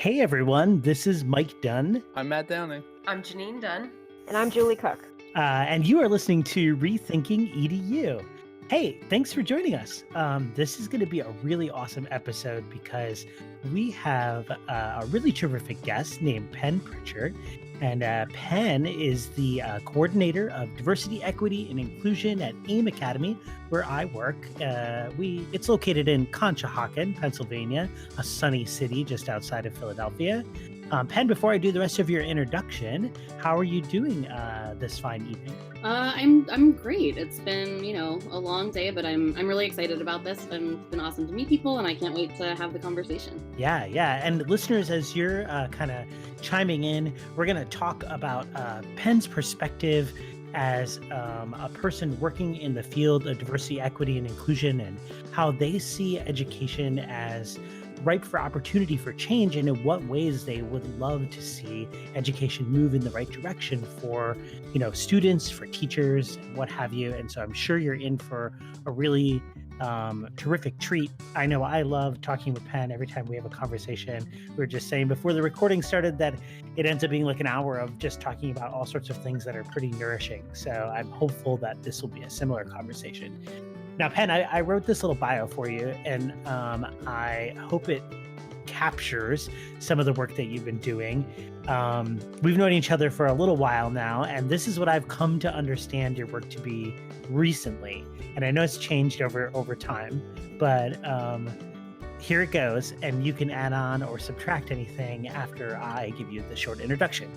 Hey everyone, this is Mike Dunn, I'm Matt Downing. I'm Janine Dunn. And I'm Julie Cook. and you are listening to Rethinking EDU. Hey, thanks for joining us. This is going to be a really awesome episode because we have a really terrific guest named Penn Pritchard. And Penn is the coordinator of diversity, equity, and inclusion at AIM Academy, where I work. It's located in Conshohocken, Pennsylvania, a sunny city just outside of Philadelphia. Penn, before I do the rest of your introduction, how are you doing this fine evening? I'm great. It's been, a long day, but I'm really excited about this. It's been awesome to meet people, and I can't wait to have the conversation. Yeah. And listeners, as you're kind of chiming in, we're going to talk about Penn's perspective as a person working in the field of diversity, equity, and inclusion, and how they see education as ripe for opportunity for change, and in what ways they would love to see education move in the right direction for, students, for teachers, what have you. And so I'm sure you're in for a really terrific treat. I know I love talking with Penn every time we have a conversation. We were just saying before the recording started that it ends up being like an hour of just talking about all sorts of things that are pretty nourishing. So I'm hopeful that this will be a similar conversation. Now, Penn, I wrote this little bio for you, and I hope it captures some of the work that you've been doing. We've known each other for a little while now, and this is what I've come to understand your work to be recently. And I know it's changed over time, but here it goes, and you can add on or subtract anything after I give you the short introduction.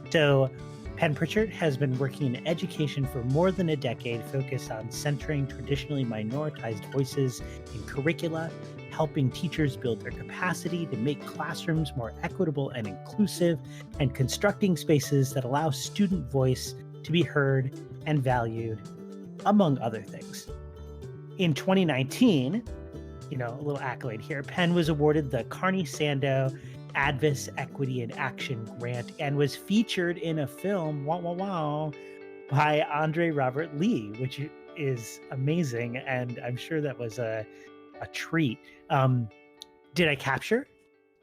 So, Penn Pritchard has been working in education for more than a decade, focused on centering traditionally minoritized voices in curricula, helping teachers build their capacity to make classrooms more equitable and inclusive, and constructing spaces that allow student voice to be heard and valued, among other things. In 2019, a little accolade here, Penn was awarded the Carney Sando Advis Equity and Action Grant and was featured in a film, by Andre Robert Lee, which is amazing. And I'm sure that was a treat. Did I capture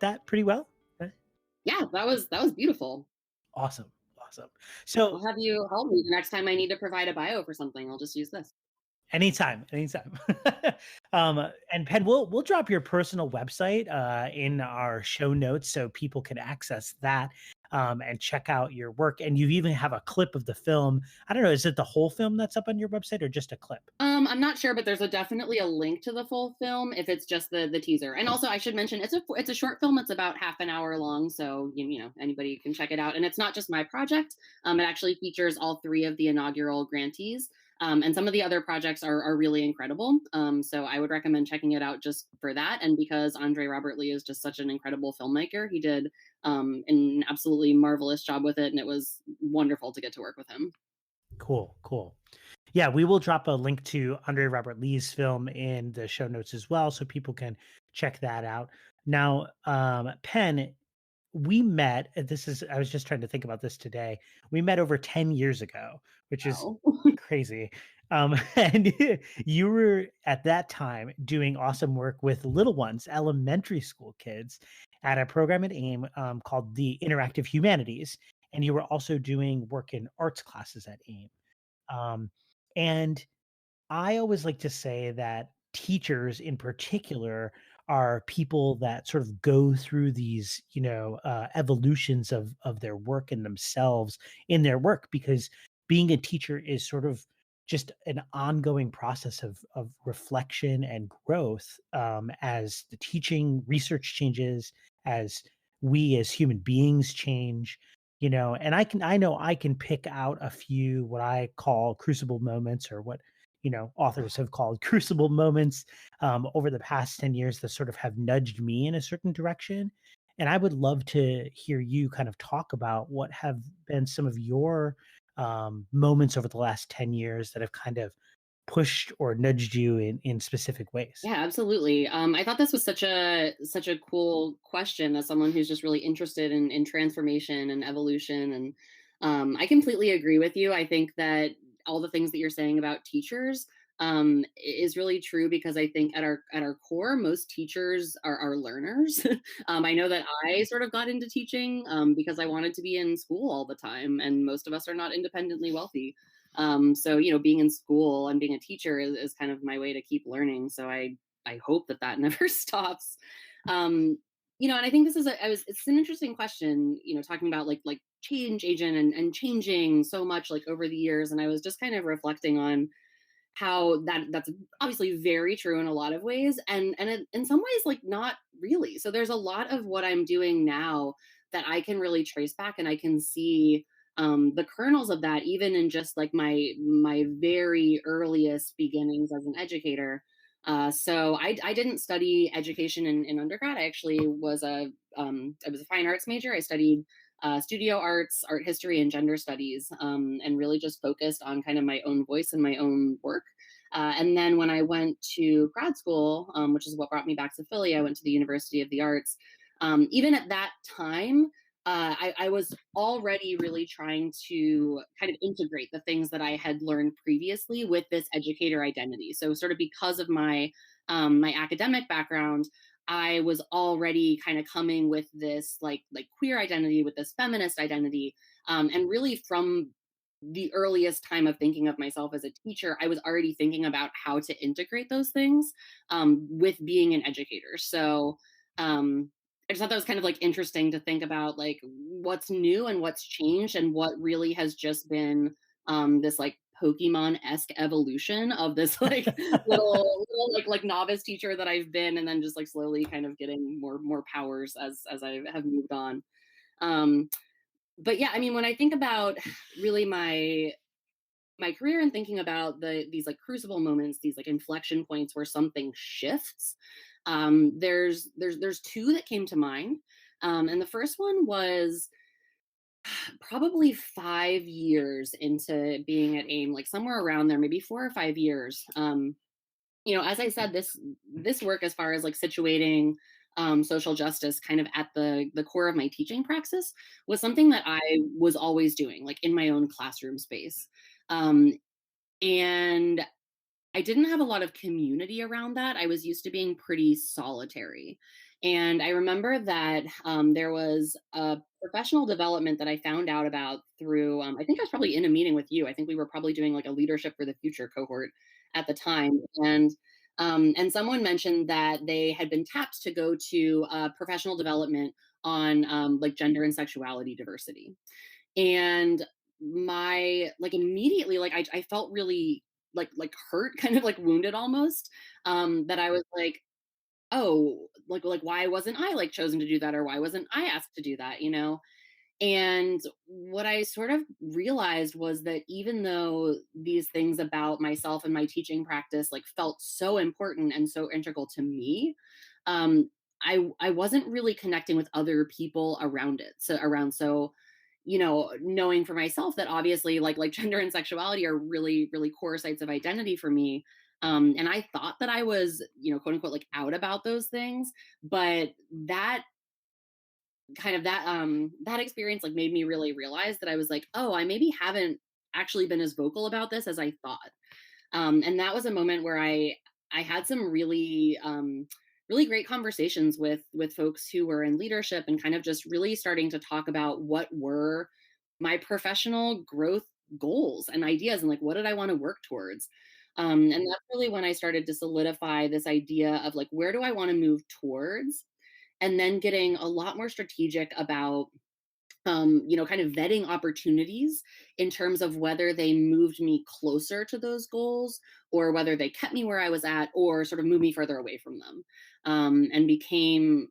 that pretty well? Yeah, that was beautiful. Awesome. So I'll have you help me the next time I need to provide a bio for something. I'll just use this. Anytime. And Penn, we'll drop your personal website in our show notes so people can access that and check out your work. And you even have a clip of the film. I don't know, is it the whole film that's up on your website or just a clip? I'm not sure, but there's definitely a link to the full film if it's just the teaser. And also, I should mention it's a short film. It's about half an hour long, so anybody can check it out. And it's not just my project. It actually features all three of the inaugural grantees. And some of the other projects are really incredible. So I would recommend checking it out just for that. And because Andre Robert Lee is just such an incredible filmmaker, he did an absolutely marvelous job with it. And it was wonderful to get to work with him. Cool. Yeah, we will drop a link to Andre Robert Lee's film in the show notes as well, so people can check that out. Now, Penn, we met, I was just trying to think about this today. We met over 10 years ago, which is crazy. And you were at that time doing awesome work with little ones, elementary school kids, at a program at AIM called the Interactive Humanities. And you were also doing work in arts classes at AIM. And I always like to say that teachers in particular are people that sort of go through these, evolutions of their work and themselves in their work, because being a teacher is sort of just an ongoing process of reflection and growth as the teaching research changes, as we as human beings change. And I know I can pick out a few what I call crucible moments, or what authors have called crucible moments over the past 10 years that sort of have nudged me in a certain direction. And I would love to hear you kind of talk about what have been some of your moments over the last 10 years that have kind of pushed or nudged you in specific ways. Yeah, absolutely. I thought this was such a cool question as someone who's just really interested in transformation and evolution. And I completely agree with you. I think that all the things that you're saying about teachers is really true, because I think at our core, most teachers are learners. I know that I sort of got into teaching because I wanted to be in school all the time, and most of us are not independently wealthy. So being in school and being a teacher is kind of my way to keep learning. So I hope that that never stops. Um, and I think this is it's an interesting question, talking about like change agent and changing so much like over the years. And I was just kind of reflecting on how that's obviously very true in a lot of ways, and in some ways like not really. So there's a lot of what I'm doing now that I can really trace back, and I can see the kernels of that even in just like my very earliest beginnings as an educator. So I didn't study education in undergrad. I actually was I was a fine arts major. I studied studio arts, art history, and gender studies, and really just focused on kind of my own voice and my own work. And then when I went to grad school, which is what brought me back to Philly, I went to the University of the Arts. Even at that time, I was already really trying to kind of integrate the things that I had learned previously with this educator identity. So, sort of because of my academic background, I was already kind of coming with this like queer identity, with this feminist identity, and really from the earliest time of thinking of myself as a teacher, I was already thinking about how to integrate those things with being an educator. So I just thought that was kind of like interesting to think about like what's new and what's changed and what really has just been this like Pokemon-esque evolution of this like little like novice teacher that I've been, and then just like slowly kind of getting more powers as I have moved on. Um, but yeah, I mean, when I think about really my career and thinking about these like crucible moments, these like inflection points where something shifts, there's two that came to mind. And the first one was probably 5 years into being at AIM, like somewhere around there, maybe 4 or 5 years. As I said, this work, as far as like situating social justice kind of at the core of my teaching praxis, was something that I was always doing, like in my own classroom space. Um, and I didn't have a lot of community around that. I was used to being pretty solitary. And I remember that there was a professional development that I found out about through, I think I was probably in a meeting with you. I think we were probably doing like a leadership for the future cohort at the time. And someone mentioned that they had been tapped to go to professional development on like gender and sexuality diversity. And my like immediately like I felt really like hurt, kind of like wounded almost, that I was like, oh, like why wasn't I like chosen to do that, or why wasn't I asked to do that, and what I sort of realized was that even though these things about myself and my teaching practice like felt so important and so integral to me, um I wasn't really connecting with other people around it, so knowing for myself that obviously like gender and sexuality are really really core sites of identity for me. And I thought that I was quote unquote like out about those things, but that experience like made me really realize that I was like, oh, I maybe haven't actually been as vocal about this as I thought. And that was a moment where I had some really great conversations with folks who were in leadership, and kind of just really starting to talk about what were my professional growth goals and ideas, and like what did I want to work towards. And that's really when I started to solidify this idea of like, where do I want to move towards, and then getting a lot more strategic about kind of vetting opportunities in terms of whether they moved me closer to those goals, or whether they kept me where I was at, or sort of moved me further away from them, and became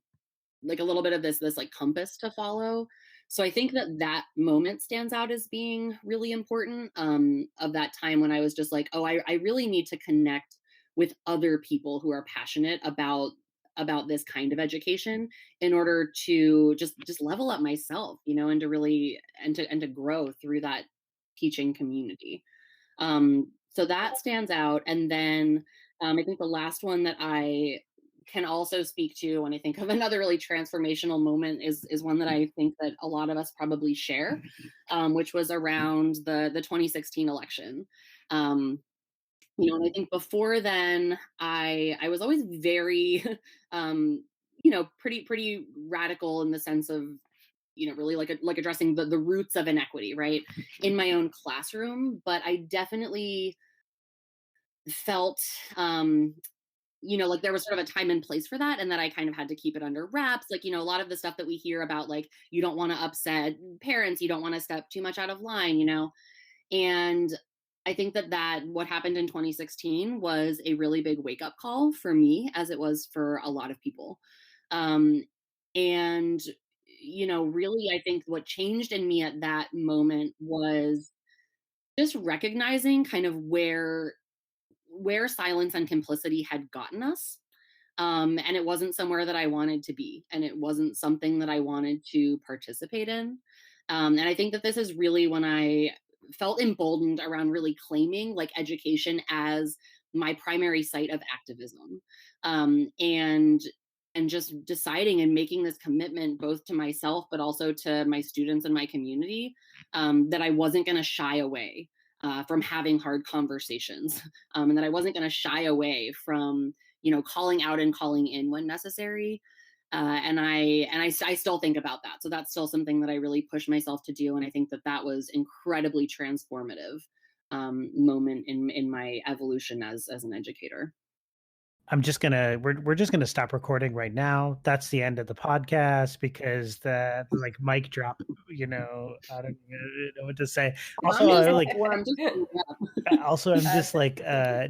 like a little bit of this like compass to follow. So I think that moment stands out as being really important, of that time when I was just like, oh, I really need to connect with other people who are passionate about this kind of education, in order to just level up myself, and to really and to grow through that teaching community. So that stands out. And then I think the last one that I can also speak to when I think of another really transformational moment is one that I think that a lot of us probably share, which was around the 2016 election. Um, And I think before then, I was always very, um, pretty radical in the sense of, really like addressing the roots of inequity, right, in my own classroom. But I definitely felt, like there was sort of a time and place for that, and that I kind of had to keep it under wraps. Like, a lot of the stuff that we hear about, like, you don't want to upset parents, you don't want to step too much out of line. And I think that what happened in 2016 was a really big wake up call for me, as it was for a lot of people. Um, and, really, I think what changed in me at that moment was just recognizing kind of where silence and complicity had gotten us. And it wasn't somewhere that I wanted to be, and it wasn't something that I wanted to participate in. And I think that this is really when I felt emboldened around really claiming like education as my primary site of activism, and just deciding and making this commitment both to myself but also to my students and my community, that I wasn't going to shy away from having hard conversations, and that I wasn't going to shy away from calling out and calling in when necessary. And I still think about that. So that's still something that I really push myself to do, and I think that was incredibly transformative moment in my evolution as an educator. We're just gonna stop recording right now. That's the end of the podcast because the like mic drop. I don't even know what to say. Also, I'm just like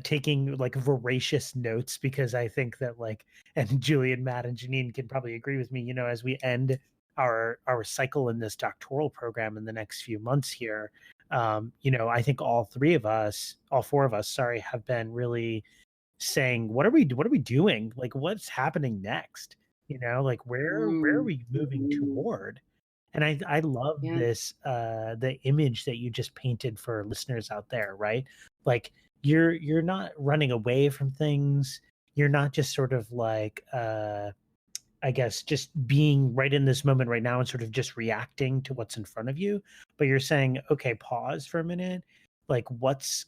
taking like voracious notes because I think that like, and Julian, Matt, and Janine can probably agree with me. As we end our cycle in this doctoral program in the next few months here, I think all four of us, sorry, have been really saying, what are we doing? Like, what's happening next? Like where are we moving toward? And I love Yeah. this the image that you just painted for listeners out there, right? Like you're not running away from things. You're not just sort of like I guess just being right in this moment right now and sort of just reacting to what's in front of you, but you're saying, okay, pause for a minute. Like what's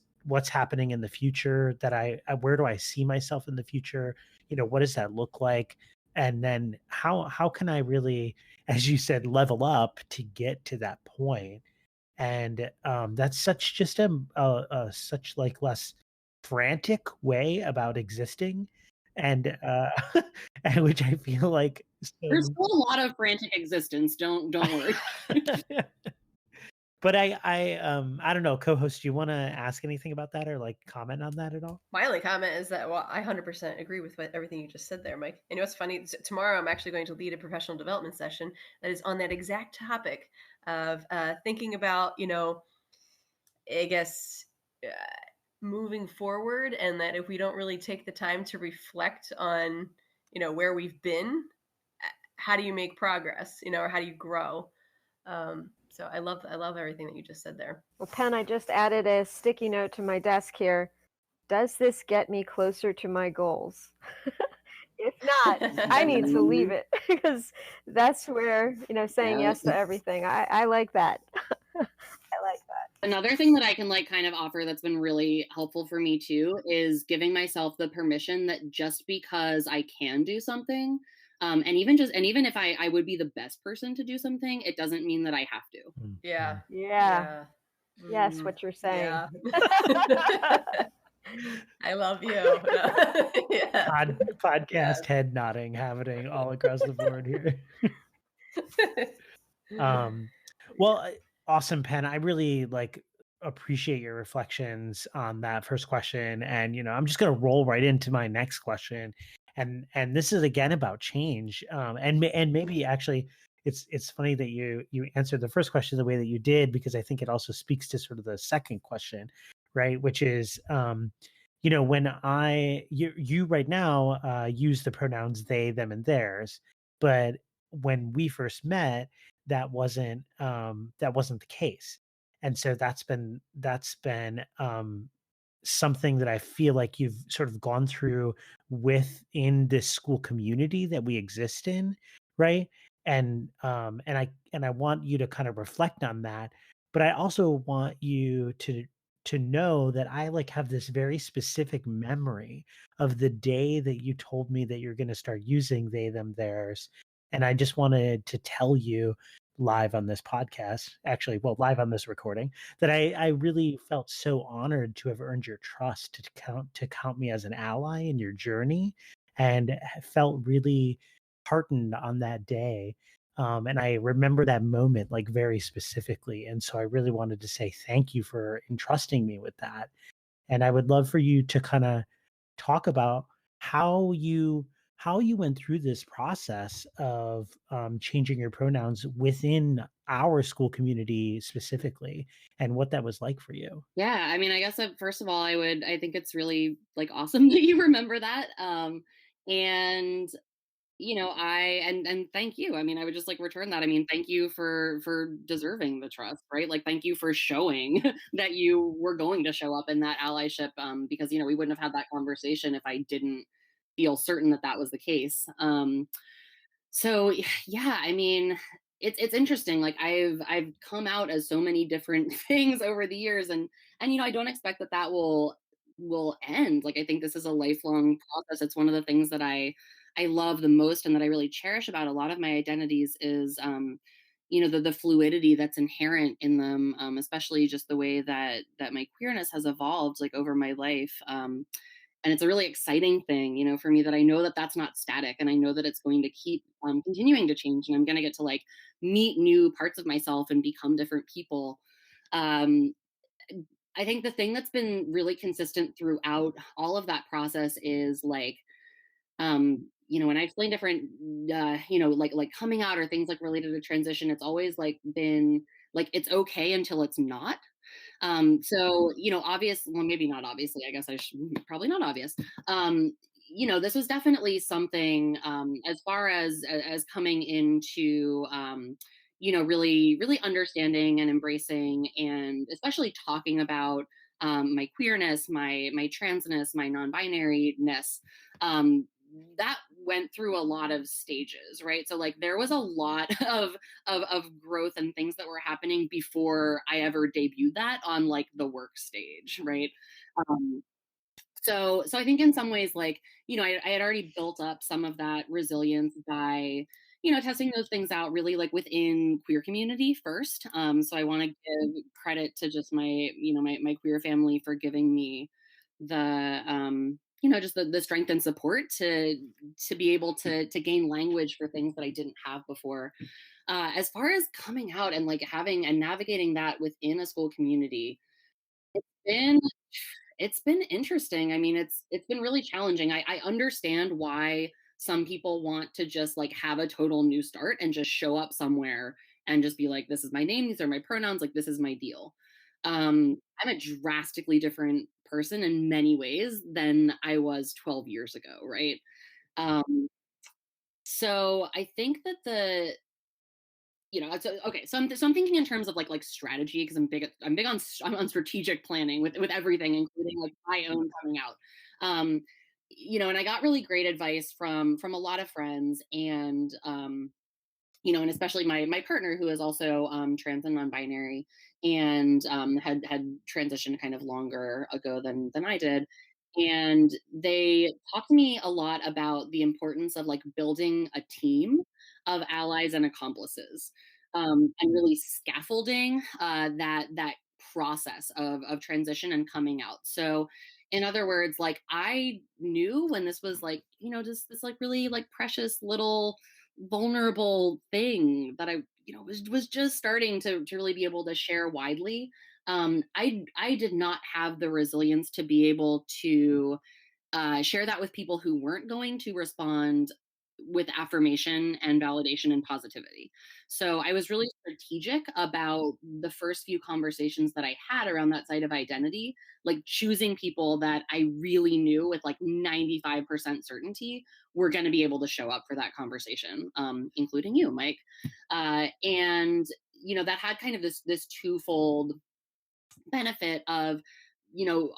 happening in the future that where do I see myself in the future? What does that look like? And then how can I really, as you said, level up to get to that point? And that's such just a such like less frantic way about existing, and and which I feel like There's still a lot of frantic existence. Don't worry. But I don't know, co-host, do you want to ask anything about that or like comment on that at all? My only comment is that, well, I 100% agree with everything you just said there, Mike. And what's funny, tomorrow I'm actually going to lead a professional development session that is on that exact topic of thinking about, I guess, moving forward, and that if we don't really take the time to reflect on, where we've been, how do you make progress, or how do you grow? So I love everything that you just said there. Well, Penn, I just added a sticky note to my desk here. Does this get me closer to my goals? If not, I need to leave it because that's where, saying yes to everything. I like that. I like that. Another thing that I can like kind of offer that's been really helpful for me too is giving myself the permission that just because I can do something, and even if I would be the best person to do something, it doesn't mean that I have to. Yeah. Yes, what you're saying. Yeah. I love you. Yeah. Podcast head nodding happening all across the board here. Well, awesome, Penn. I really appreciate your reflections on that first question, and I'm just going to roll right into my next question, and this is again about change, and maybe actually it's funny that you answered the first question the way that you did, because I think it also speaks to sort of the second question, right? Which is, when you right now use the pronouns they, them, and theirs, but when we first met, that wasn't the case, and so that's been something that I feel like you've sort of gone through within this school community that we exist in, right? And I want you to kind of reflect on that, but I also want you to to know that I like have this very specific memory of the day that you told me that you're going to start using they, them, theirs. And I just wanted to tell you live on this podcast, actually, well, live on this recording, that I really felt so honored to have earned your trust to count me as an ally in your journey, and felt really heartened on that day. And I remember that moment like very specifically. And so I really wanted to say thank you for entrusting me with that. And I would love for you to kind of talk about how you how you went through this process of changing your pronouns within our school community specifically, and what that was like for you. Yeah, I mean, I guess first of all, I think it's really like awesome that you remember that. And and thank you. I mean, I would just like return that. I mean, thank you for deserving the trust, right? Like, thank you for showing that you were going to show up in that allyship. Because we wouldn't have had that conversation if I didn't feel certain that that was the case. So yeah, I mean, it's interesting. Like I've come out as so many different things over the years, and I don't expect that that will end. Like I think this is a lifelong process. It's one of the things that I love the most and that I really cherish about a lot of my identities is the fluidity that's inherent in them, especially just the way that my queerness has evolved like over my life. And it's a really exciting thing, for me, that I know that that's not static, and I know that it's going to keep continuing to change, and I'm going to get to like meet new parts of myself and become different people. um, I think the thing that's been really consistent throughout all of that process is like, when I explain different, like coming out or things like related to transition, it's always like been like it's okay until it's not. So, obvious, well, maybe not obviously, I guess I should probably not obvious. Um, this was definitely something, as far as coming into, really, really understanding and embracing, and especially talking about, my queerness, my transness, my non-binary-ness. Um, that went through a lot of stages, right? So like there was a lot of growth and things that were happening before I ever debuted that on like the work stage, right? Um, so I think in some ways, like, I had already built up some of that resilience by, testing those things out really like within queer community first. So I want to give credit to just my queer family for giving me the, just the strength and support to be able to gain language for things that I didn't have before. As far as coming out and like having and navigating that within a school community, been it's been interesting. I mean, it's been really challenging. I understand why some people want to just like have a total new start and just show up somewhere and just be like, this is my name, these are my pronouns, like this is my deal. I'm a drastically different person in many ways than I was 12 years ago, right? Um, so I think that so okay, so I'm thinking in terms of like strategy, because I'm big on strategic planning with everything, including like my own coming out. Um, and I got really great advice from a lot of friends, and and especially my partner, who is also trans and non-binary, and had transitioned kind of longer ago than I did. And they talked to me a lot about the importance of like building a team of allies and accomplices, and really scaffolding that process of transition and coming out. So in other words, like I knew when this was like, just this like really like precious little vulnerable thing that I, was just starting to really be able to share widely. I did not have the resilience to be able to share that with people who weren't going to respond with affirmation and validation and positivity. So I was really strategic about the first few conversations that I had around that side of identity, like choosing people that I really knew with like 95% certainty were going to be able to show up for that conversation, including you, Mike. And that had kind of this twofold benefit of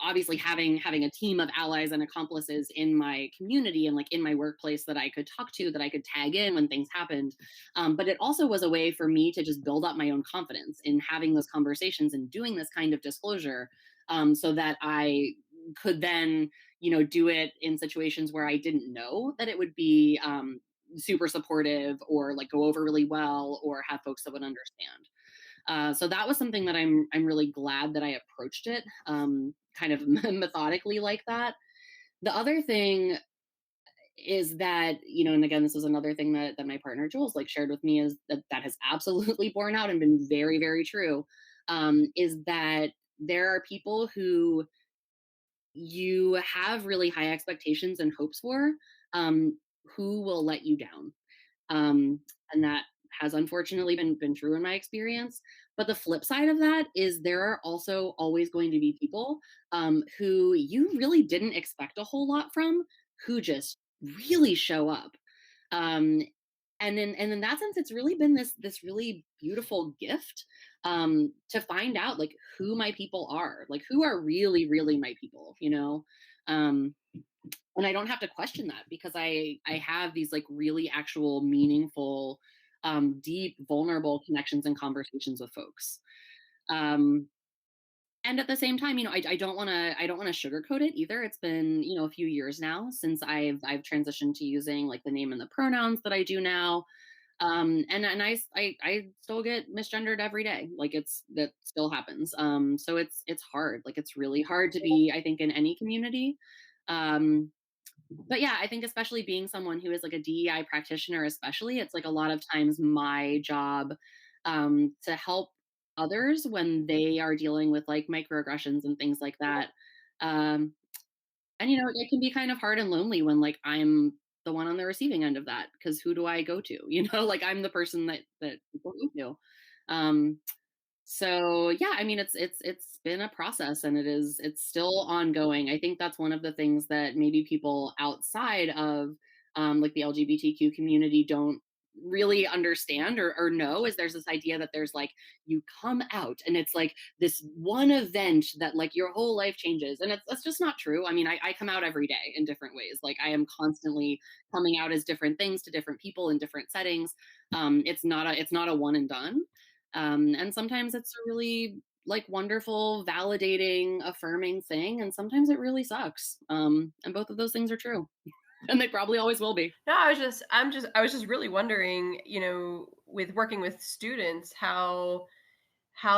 obviously having a team of allies and accomplices in my community and like in my workplace that I could talk to, that I could tag in when things happened. But it also was a way for me to just build up my own confidence in having those conversations and doing this kind of disclosure, so that I could then, do it in situations where I didn't know that it would be super supportive or like go over really well or have folks that would understand. So that was something that I'm really glad that I approached it kind of methodically like that. The other thing is that, and again, this is another thing that my partner Jules like shared with me, is that has absolutely borne out and been very, very true. Is that there are people who you have really high expectations and hopes for, who will let you down. Um, and that has unfortunately been true in my experience. But the flip side of that is there are also always going to be people who you really didn't expect a whole lot from, who just really show up. Um, and in that sense, it's really been this really beautiful gift to find out like who my people are, like who are really, really my people. Um, and I don't have to question that because I have these like really actual meaningful, deep, vulnerable connections and conversations with folks. Um, and at the same time, I don't want to sugarcoat it either. It's been, a few years now since I've transitioned to using like the name and the pronouns that I do now. And I still get misgendered every day. Like that still happens. So it's hard. Like it's really hard to be, I think, in any community. Um, but yeah, I think especially being someone who is like a DEI practitioner, especially, it's like a lot of times my job to help others when they are dealing with like microaggressions and things like that. Um, and it can be kind of hard and lonely when like I'm the one on the receiving end of that, because who do I go to? Like I'm the person that people go to. Um, so yeah, I mean it's been a process, and it's still ongoing. I think that's one of the things that maybe people outside of like the LGBTQ community don't really understand or know, is there's this idea that there's like you come out and it's like this one event that like your whole life changes, and that's just not true. I mean, I come out every day in different ways. Like I am constantly coming out as different things to different people in different settings. It's not a one and done. And sometimes it's a really like wonderful, validating, affirming thing. And sometimes it really sucks. And both of those things are true. And they probably always will be. No, I was just really wondering, with working with students, how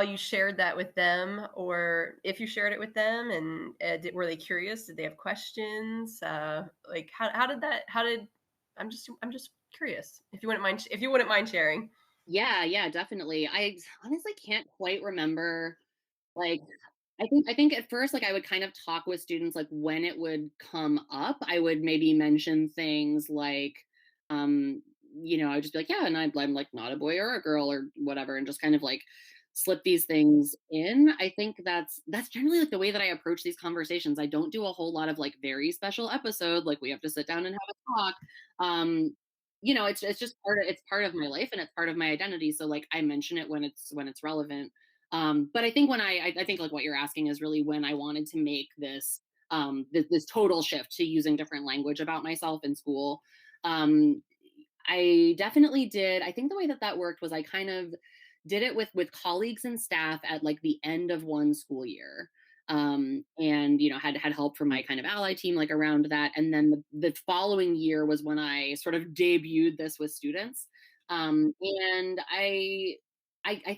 you shared that with them, or if you shared it with them, and were they curious? Did they have questions? Like how did I'm just curious, if you wouldn't mind sharing. Yeah, definitely. I honestly can't quite remember. Like, I think at first, like I would kind of talk with students, like when it would come up, I would maybe mention things like, um, I would just be like, yeah, and I'm like not a boy or a girl or whatever, and just kind of like slip these things in. I think that's generally like the way that I approach these conversations. I don't do a whole lot of like very special episode, like we have to sit down and have a talk. It's just part of my life and it's part of my identity. So like I mention it when it's relevant. But I think when I think like what you're asking is really when I wanted to make this total shift to using different language about myself in school. Um, I definitely did. I think the way that worked was I kind of did it with colleagues and staff at like the end of one school year. And had help from my kind of ally team like around that. And then the following year was when I sort of debuted this with students. And I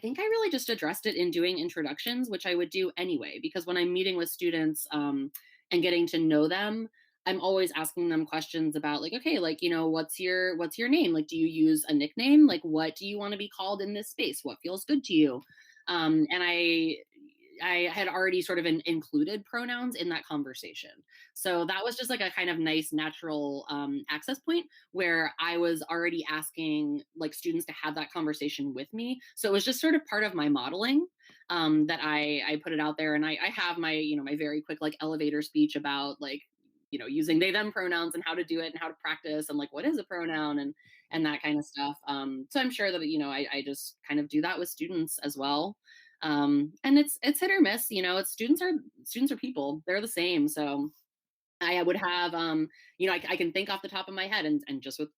think I really just addressed it in doing introductions, which I would do anyway, because when I'm meeting with students and getting to know them, I'm always asking them questions about like, okay, like, what's your name? Like, do you use a nickname? Like, what do you want to be called in this space? What feels good to you? And I had already sort of included pronouns in that conversation. So that was just like a kind of nice natural access point where I was already asking like students to have that conversation with me. So it was just sort of part of my modeling that I put it out there. And I have my, my very quick like elevator speech about like, using they them pronouns and how to do it and how to practice and like what is a pronoun and that kind of stuff. So I'm sure that, I just kind of do that with students as well. And it's hit or miss. It's students are people, they're the same. So I would have I can think off the top of my head and just with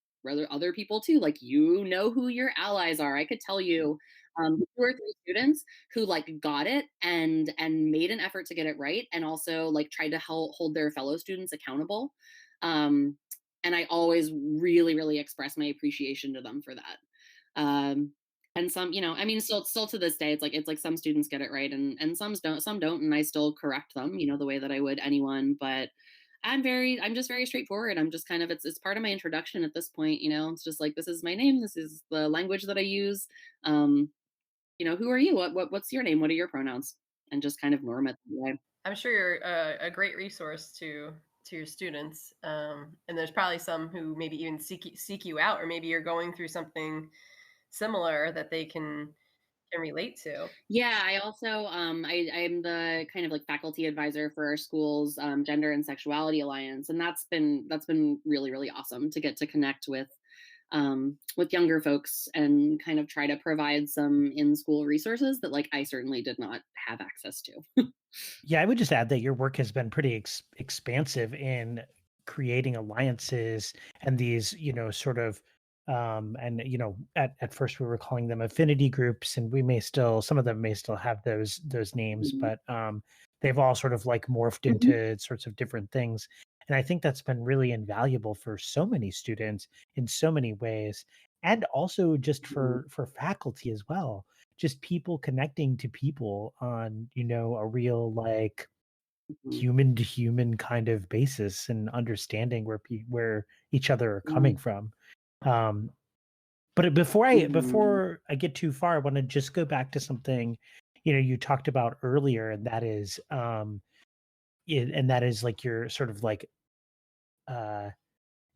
other people too. Like, you know who your allies are. I could tell you 2 or 3 students who like got it and made an effort to get it right, and also like tried to hold their fellow students accountable. Um, and I always really, really express my appreciation to them for that. Um, and some, I mean, still to this day, it's like some students get it right, and some don't, and I still correct them, the way that I would anyone. But I'm just very straightforward. I'm just kind of, it's part of my introduction at this point. It's just like, this is my name, this is the language that I use. Um, who are you? What's your name? What are your pronouns? And just kind of norm it that way. I'm sure you're a great resource to your students, and there's probably some who maybe even seek you out, or maybe you're going through something similar that they can relate to. Yeah, I also I'm the kind of like faculty advisor for our school's Gender and Sexuality Alliance, and that's been really, really awesome to get to connect with younger folks and kind of try to provide some in-school resources that like I certainly did not have access to. Yeah, I would just add that your work has been pretty expansive in creating alliances and these, sort of, and at first we were calling them affinity groups, and some of them may still have those names, Mhm. but they've all sort of like morphed Mhm. into sorts of different things. And I think that's been really invaluable for so many students in so many ways, and also just Mhm. for faculty as well, just people connecting to people on, a real like Mhm. human to human kind of basis, and understanding where each other are coming Mhm. from. Um, but before I get too far, I want to just go back to something, you talked about earlier, and that is like your sort of like uh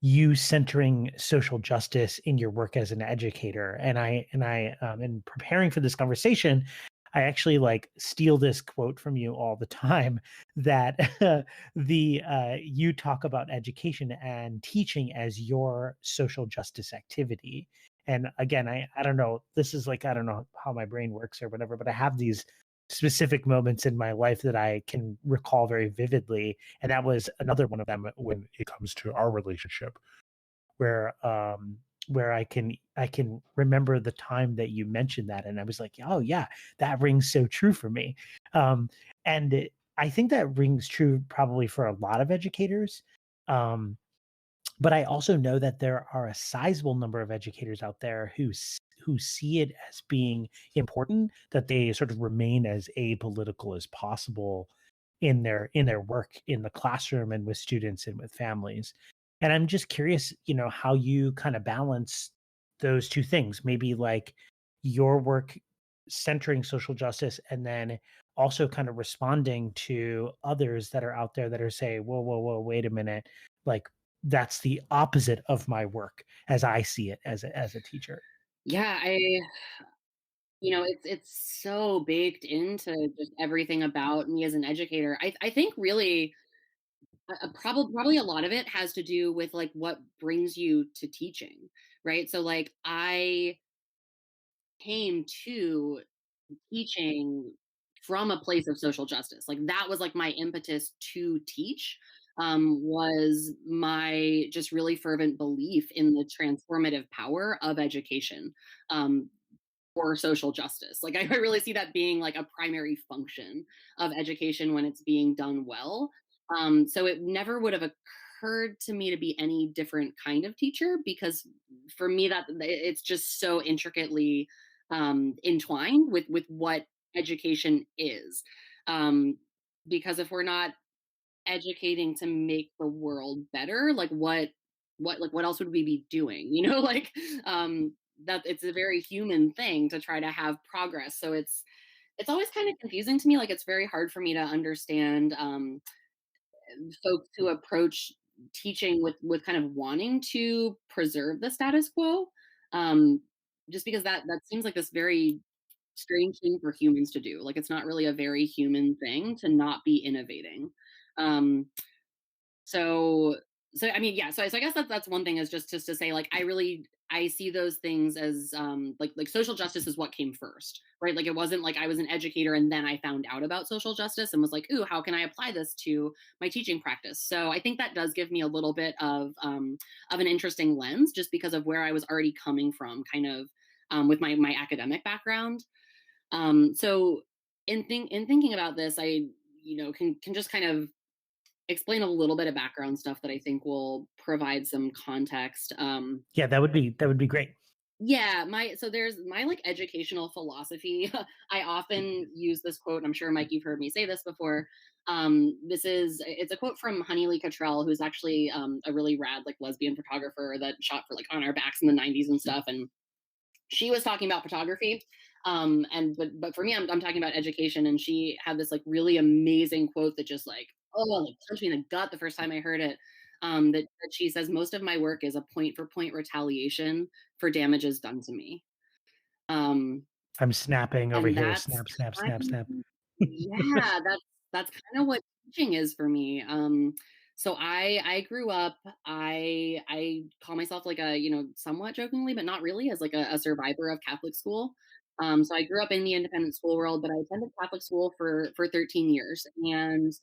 you centering social justice in your work as an educator. And I in preparing for this conversation, I actually like steal this quote from you all the time, that the you talk about education and teaching as your social justice activity. And again, I don't know, this is like, I don't know how my brain works or whatever, but I have these specific moments in my life that I can recall very vividly, and that was another one of them when it comes to our relationship, where I can remember the time that you mentioned that, and I was like, oh yeah, that rings so true for me. I think that rings true probably for a lot of educators. Um, but I also know that there are a sizable number of educators out there who see it as being important that they sort of remain as apolitical as possible in their work in the classroom and with students and with families. And I'm just curious, how you kind of balance those two things. Maybe like your work centering social justice, and then also kind of responding to others that are out there that are saying, whoa, whoa, whoa, wait a minute. Like, that's the opposite of my work as I see it as a teacher. Yeah, it's so baked into just everything about me as an educator. I think really probably a lot of it has to do with like what brings you to teaching, right? So like I came to teaching from a place of social justice. Like that was like my impetus to teach, was my just really fervent belief in the transformative power of education. For social justice. Like I really see that being like a primary function of education when it's being done well. So it never would have occurred to me to be any different kind of teacher, because for me that it's just so intricately entwined with what education is. Um, because if we're not educating to make the world better, like what else would we be doing, like that it's a very human thing to try to have progress. So it's always kind of confusing to me. Like it's very hard for me to understand folks who approach teaching with kind of wanting to preserve the status quo, um just because that seems like this very strange thing for humans to do. Like it's not really a very human thing to not be innovating. um so So I mean, yeah. So I guess that's one thing, is just to say, like, I see those things as like social justice is what came first, right? Like, it wasn't like I was an educator and then I found out about social justice and was like, ooh, how can I apply this to my teaching practice? So I think that does give me a little bit of an interesting lens, just because of where I was already coming from, kind of with my academic background. So in thinking about this, I can just kind of explain a little bit of background stuff that I think will provide some context. Yeah, that would be great. Yeah, there's my like educational philosophy. I often use this quote. I'm sure, Mike, you've heard me say this before. It's a quote from Honey Lee Cottrell, who's actually a really rad like lesbian photographer that shot for like On Our Backs in the '90s and stuff. And she was talking about photography, but for me, I'm talking about education. And she had this like really amazing quote that just like, oh, like punched me in the gut the first time I heard it. That she says, most of my work is a point for point retaliation for damages done to me. I'm snapping over And here. that's Snap, snap, kind snap, snap. yeah, that's kind of what teaching is for me. So I grew up, I call myself like a, somewhat jokingly, but not really, as like a survivor of Catholic school. So I grew up in the independent school world, but I attended Catholic school for 13 years. And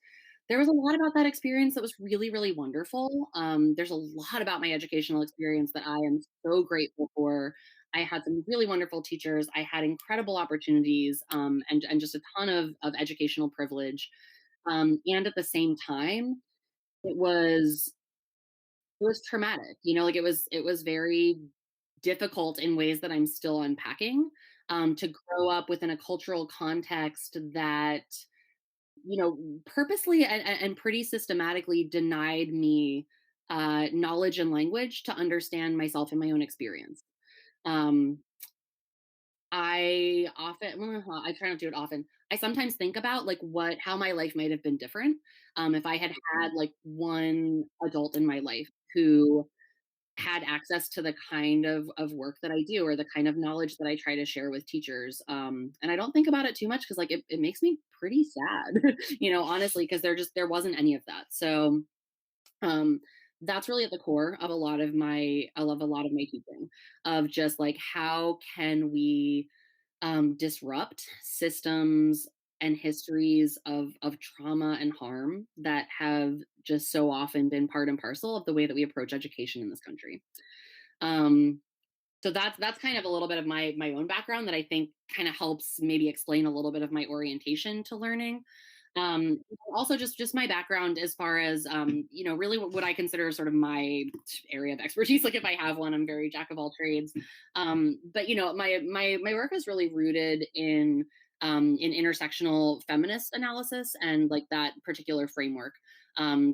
there was a lot about that experience that was really, really wonderful. There's a lot about my educational experience that I am so grateful for. I had some really wonderful teachers. I had incredible opportunities, and just a ton of educational privilege. And at the same time, it was it was traumatic. Like it was very difficult in ways that I'm still unpacking. To grow up within a cultural context that purposely and pretty systematically denied me knowledge and language to understand myself and my own experience. Um, I try not to do it often. I sometimes think about like how my life might have been different, if I had had like one adult in my life who had access to the kind of work that I do, or the kind of knowledge that I try to share with teachers. And I don't think about it too much, because like it makes me pretty sad, honestly, because there wasn't any of that. So um that's really at the core of I love a lot of my teaching, of just like, how can we disrupt systems and histories of trauma and harm that have just so often been part and parcel of the way that we approach education in this country. Um, so that's kind of a little bit of my own background that I think kind of helps maybe explain a little bit of my orientation to learning. Um, Also, just my background as far as really what I consider sort of my area of expertise. Like, if I have one, I'm very jack of all trades. But my work is really rooted in intersectional feminist analysis and like that particular framework.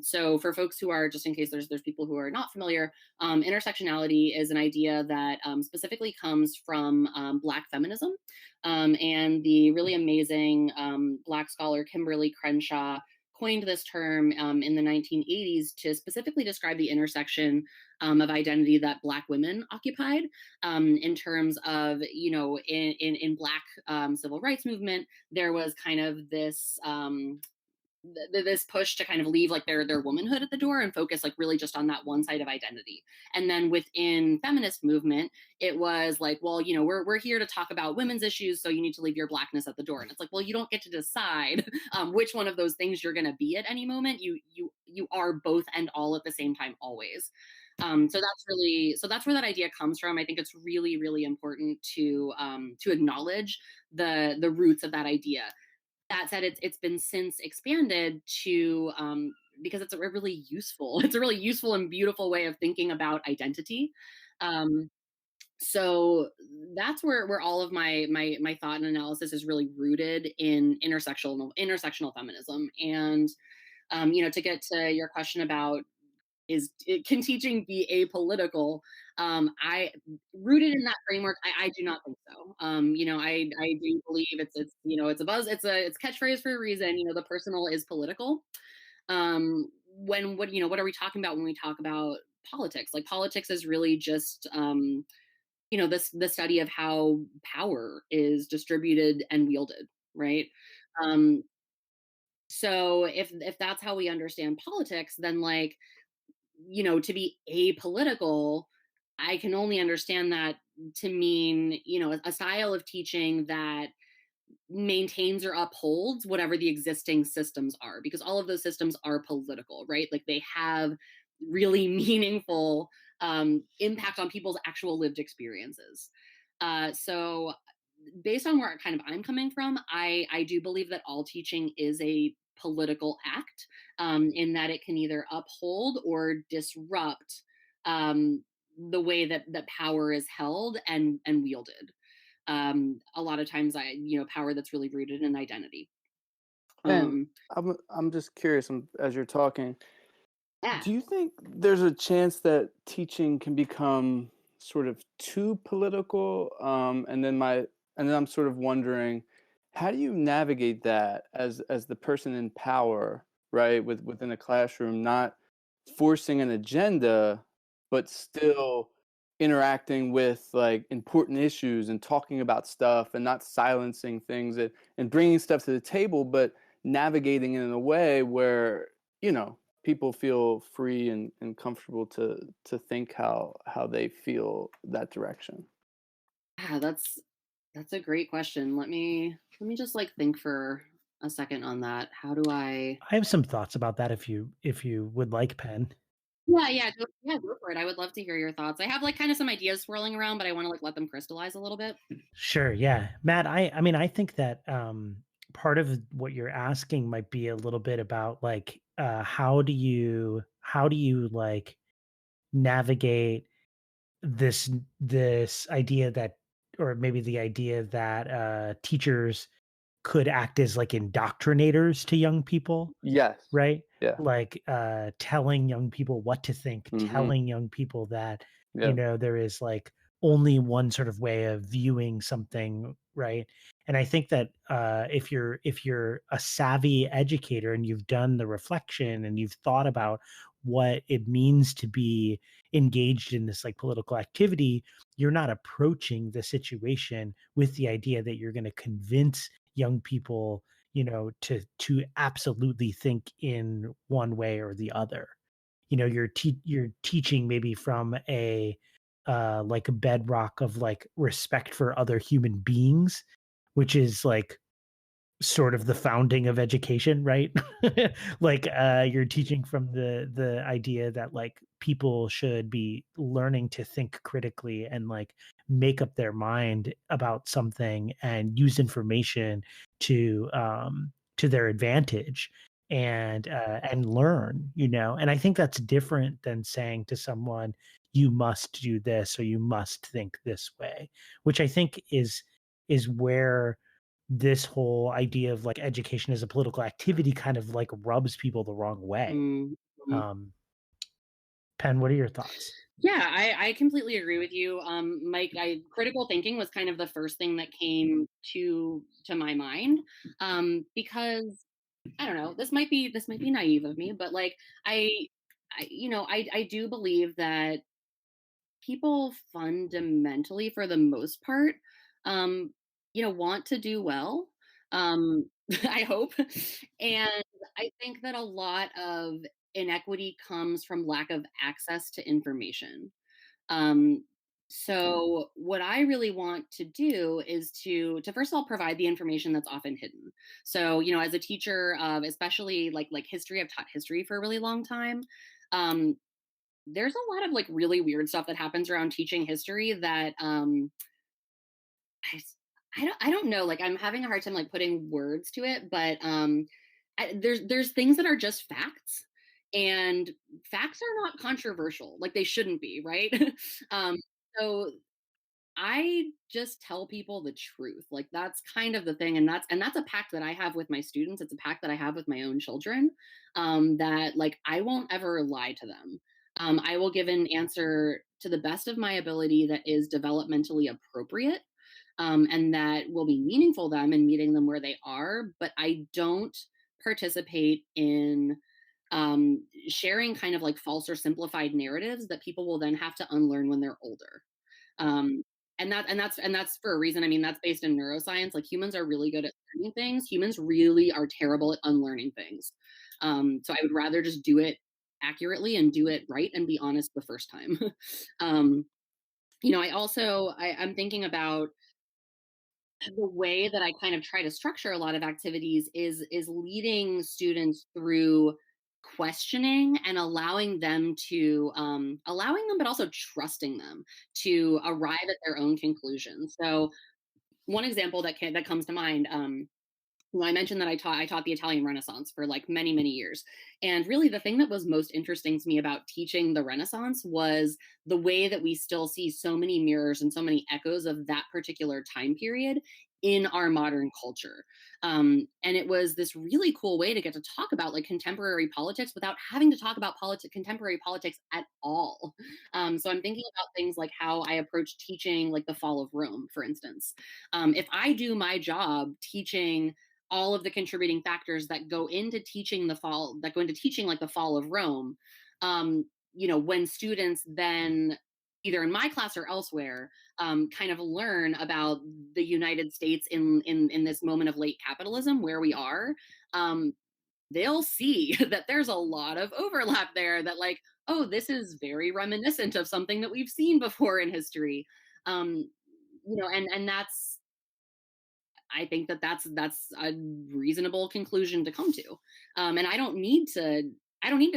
So for folks who are, just in case there's people who are not familiar, intersectionality is an idea that specifically comes from Black feminism, and the really amazing Black scholar Kimberly Crenshaw coined this term in the 1980s to specifically describe the intersection of identity that Black women occupied, in terms of, in Black civil rights movement, there was kind of this push to kind of leave like their womanhood at the door and focus like really just on that one side of identity. And then within feminist movement, it was like, well, we're here to talk about women's issues, so you need to leave your Blackness at the door. And it's like, well, you don't get to decide which one of those things you're going to be at any moment. You are both and all at the same time, always. So that's where that idea comes from. I think it's really, really important to acknowledge the roots of that idea. That said, it's been since expanded to because it's a really useful and beautiful way of thinking about identity. Um, so that's where all of my thought and analysis is really rooted in intersectional feminism. And to get to your question about, can teaching be apolitical? I Rooted in that framework, I do not think so. I do believe it's a buzz, it's catchphrase for a reason. The personal is political. What are we talking about when we talk about politics? Like, politics is really just the study of how power is distributed and wielded, right? So if that's how we understand politics, then like to be apolitical, I can only understand that to mean, a style of teaching that maintains or upholds whatever the existing systems are, because all of those systems are political, right? Like they have really meaningful impact on people's actual lived experiences. So based on where kind of I'm coming from, I do believe that all teaching is a political act, in that it can either uphold or disrupt the way that power is held and wielded. A lot of times, power that's really rooted in identity. And Um, I'm just curious, as you're talking, yeah. do you think there's a chance that teaching can become sort of too political? And then I'm sort of wondering, how do you navigate that as the person in power, right, within a classroom, not forcing an agenda, but still interacting with like important issues and talking about stuff and not silencing things and bringing stuff to the table, but navigating it in a way where, people feel free and comfortable to think how they feel that direction. Yeah, that's a great question. Let me just like think for a second on that. How do I? I have some thoughts about that if you would like, Penn. Yeah, go for it. I would love to hear your thoughts. I have like kind of some ideas swirling around, but I want to like let them crystallize a little bit. Sure, yeah. Matt, I mean, I think that part of what you're asking might be a little bit about like how do you like navigate this idea that, or maybe the idea that teachers could act as like indoctrinators to young people, Yes. right? Yeah. Like telling young people what to think, telling young people that, Yeah. there is like only one sort of way of viewing something, right? And I think that if you're a savvy educator and you've done the reflection and you've thought about what it means to be engaged in this like political activity, you're not approaching the situation with the idea that you're going to convince young people, to absolutely think in one way or the other. You're teaching maybe from a like a bedrock of like respect for other human beings, which is like sort of the founding of education, right? Like you're teaching from the idea that like people should be learning to think critically and like make up their mind about something and use information to their advantage and learn, and I think that's different than saying to someone, you must do this or you must think this way, which I think is where this whole idea of like education as a political activity kind of like rubs people the wrong way. Mm-hmm. Um, Penn, what are your thoughts? Yeah, I completely agree with you. Mike, critical thinking was kind of the first thing that came to my mind. Because I don't know, this might be naive of me, but like I do believe that people fundamentally, for the most part, want to do well. I hope. And I think that a lot of inequity comes from lack of access to information. Um, so what I really want to do is to first of all provide the information that's often hidden. So, as a teacher, especially like history, I've taught history for a really long time. Um, there's a lot of like really weird stuff that happens around teaching history that I, I don't know, like I'm having a hard time like putting words to it, but there's things that are just facts, and facts are not controversial, like they shouldn't be, right? um, so I just tell people the truth. Like that's kind of the thing. And that's a pact that I have with my students. It's a pact that I have with my own children. That like I won't ever lie to them. I will give an answer to the best of my ability that is developmentally appropriate. And that will be meaningful to them and meeting them where they are. But I don't participate in sharing kind of like false or simplified narratives that people will then have to unlearn when they're older. Um, and that's for a reason. I mean, that's based in neuroscience. Like humans are really good at learning things. Humans really are terrible at unlearning things. So I would rather just do it accurately and do it right and be honest the first time. um, I'm thinking about the way that I kind of try to structure a lot of activities is leading students through questioning and allowing them but also trusting them to arrive at their own conclusions. So one example that comes to mind, well, I mentioned that I taught the Italian Renaissance for like many, many years. And really the thing that was most interesting to me about teaching the Renaissance was the way that we still see so many mirrors and so many echoes of that particular time period in our modern culture. And it was this really cool way to get to talk about like contemporary politics without having to talk about contemporary politics at all. So I'm thinking about things like how I approach teaching like the fall of Rome, for instance. If I do my job teaching all of the contributing factors that go into teaching like the fall of Rome, when students then either in my class or elsewhere kind of learn about the United States in this moment of late capitalism where we are, they'll see that there's a lot of overlap there, that like, oh, this is very reminiscent of something that we've seen before in history. And that's, I think that's a reasonable conclusion to come to. And I don't need to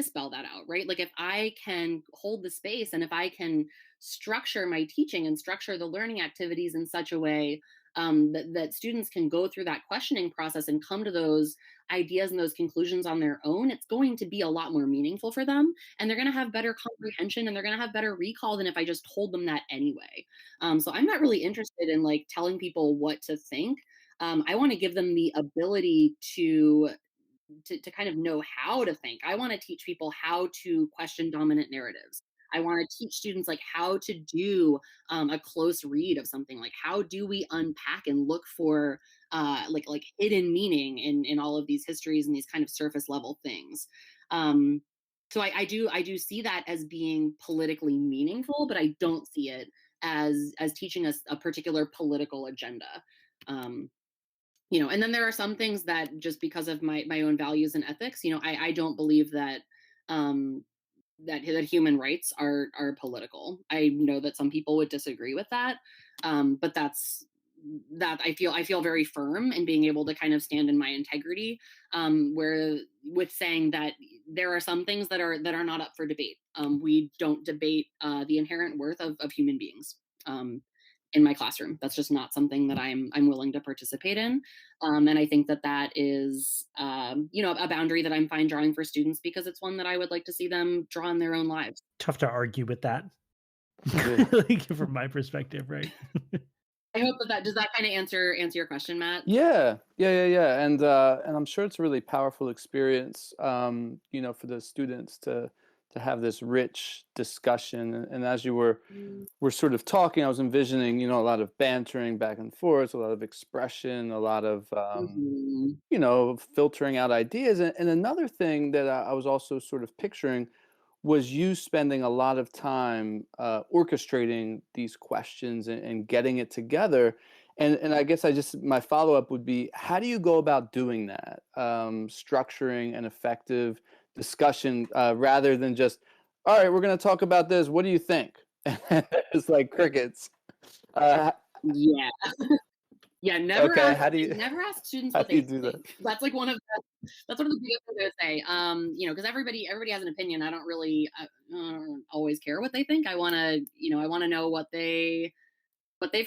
spell that out, right? Like if I can hold the space and if I can structure my teaching and structure the learning activities in such a way that students can go through that questioning process and come to those ideas and those conclusions on their own, it's going to be a lot more meaningful for them. And they're going to have better comprehension and they're going to have better recall than if I just told them that anyway. So I'm not really interested in like telling people what to think. I want to give them the ability to kind of know how to think. I want to teach people how to question dominant narratives. I want to teach students like how to do a close read of something. Like how do we unpack and look for like hidden meaning in all of these histories and these kind of surface level things. So I do see that as being politically meaningful, but I don't see it as teaching us a particular political agenda. And then there are some things that just because of my own values and ethics, I don't believe that that human rights are political. I know that some people would disagree with that, but that I feel very firm in being able to kind of stand in my integrity, where with saying that there are some things that are not up for debate. We don't debate the inherent worth of human beings. In my classroom, that's just not something that I'm willing to participate in, and I think that is a boundary that I'm fine drawing for students because it's one that I would like to see them draw in their own lives. Tough to argue with that. Yeah. Like, from my perspective, right? I hope that does that kind of answer your question, Matt. Yeah. And I'm sure it's a really powerful experience, for the students to have this rich discussion. And as you were sort of talking, I was envisioning, a lot of bantering back and forth, a lot of expression, a lot of filtering out ideas. And another thing that I was also sort of picturing was you spending a lot of time orchestrating these questions and getting it together. And I guess my follow-up would be, how do you go about doing that? Structuring an effective discussion rather than just, all right, we're going to talk about this. What do you think? It's like crickets. Yeah. Yeah, never Okay, never ask students how what do you they do that? think. That's like one of the biggest things I would say. Because everybody has an opinion. I don't really always care what they think. I want to know what they've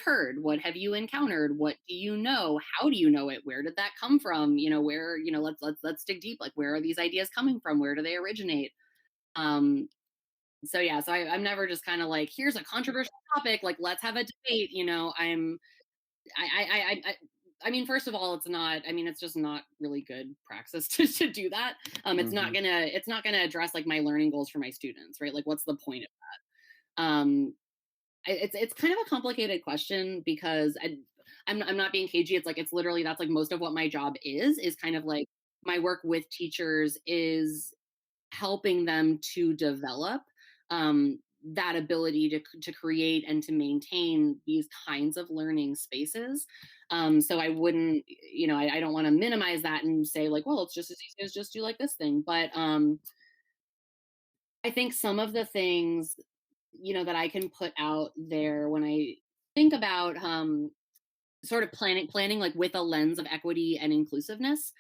heard. What have you encountered? What do you know? How do you know it? Where did that come from? Where, let's dig deep. Like, where are these ideas coming from? Where do they originate? So I'm never just kind of like, here's a controversial topic, like let's have a debate. I mean, first of all, it's just not really good praxis to do that. It's not gonna address like my learning goals for my students, right? Like, what's the point of that? It's kind of a complicated question because I'm not being cagey. It's like, it's literally, that's like most of what my job is kind of like my work with teachers is helping them to develop that ability to create and to maintain these kinds of learning spaces. So I wouldn't, I don't want to minimize that and say like, well, it's just as easy as just do like this thing. But I think some of the things, that I can put out there when I think about sort of planning like with a lens of equity and inclusiveness,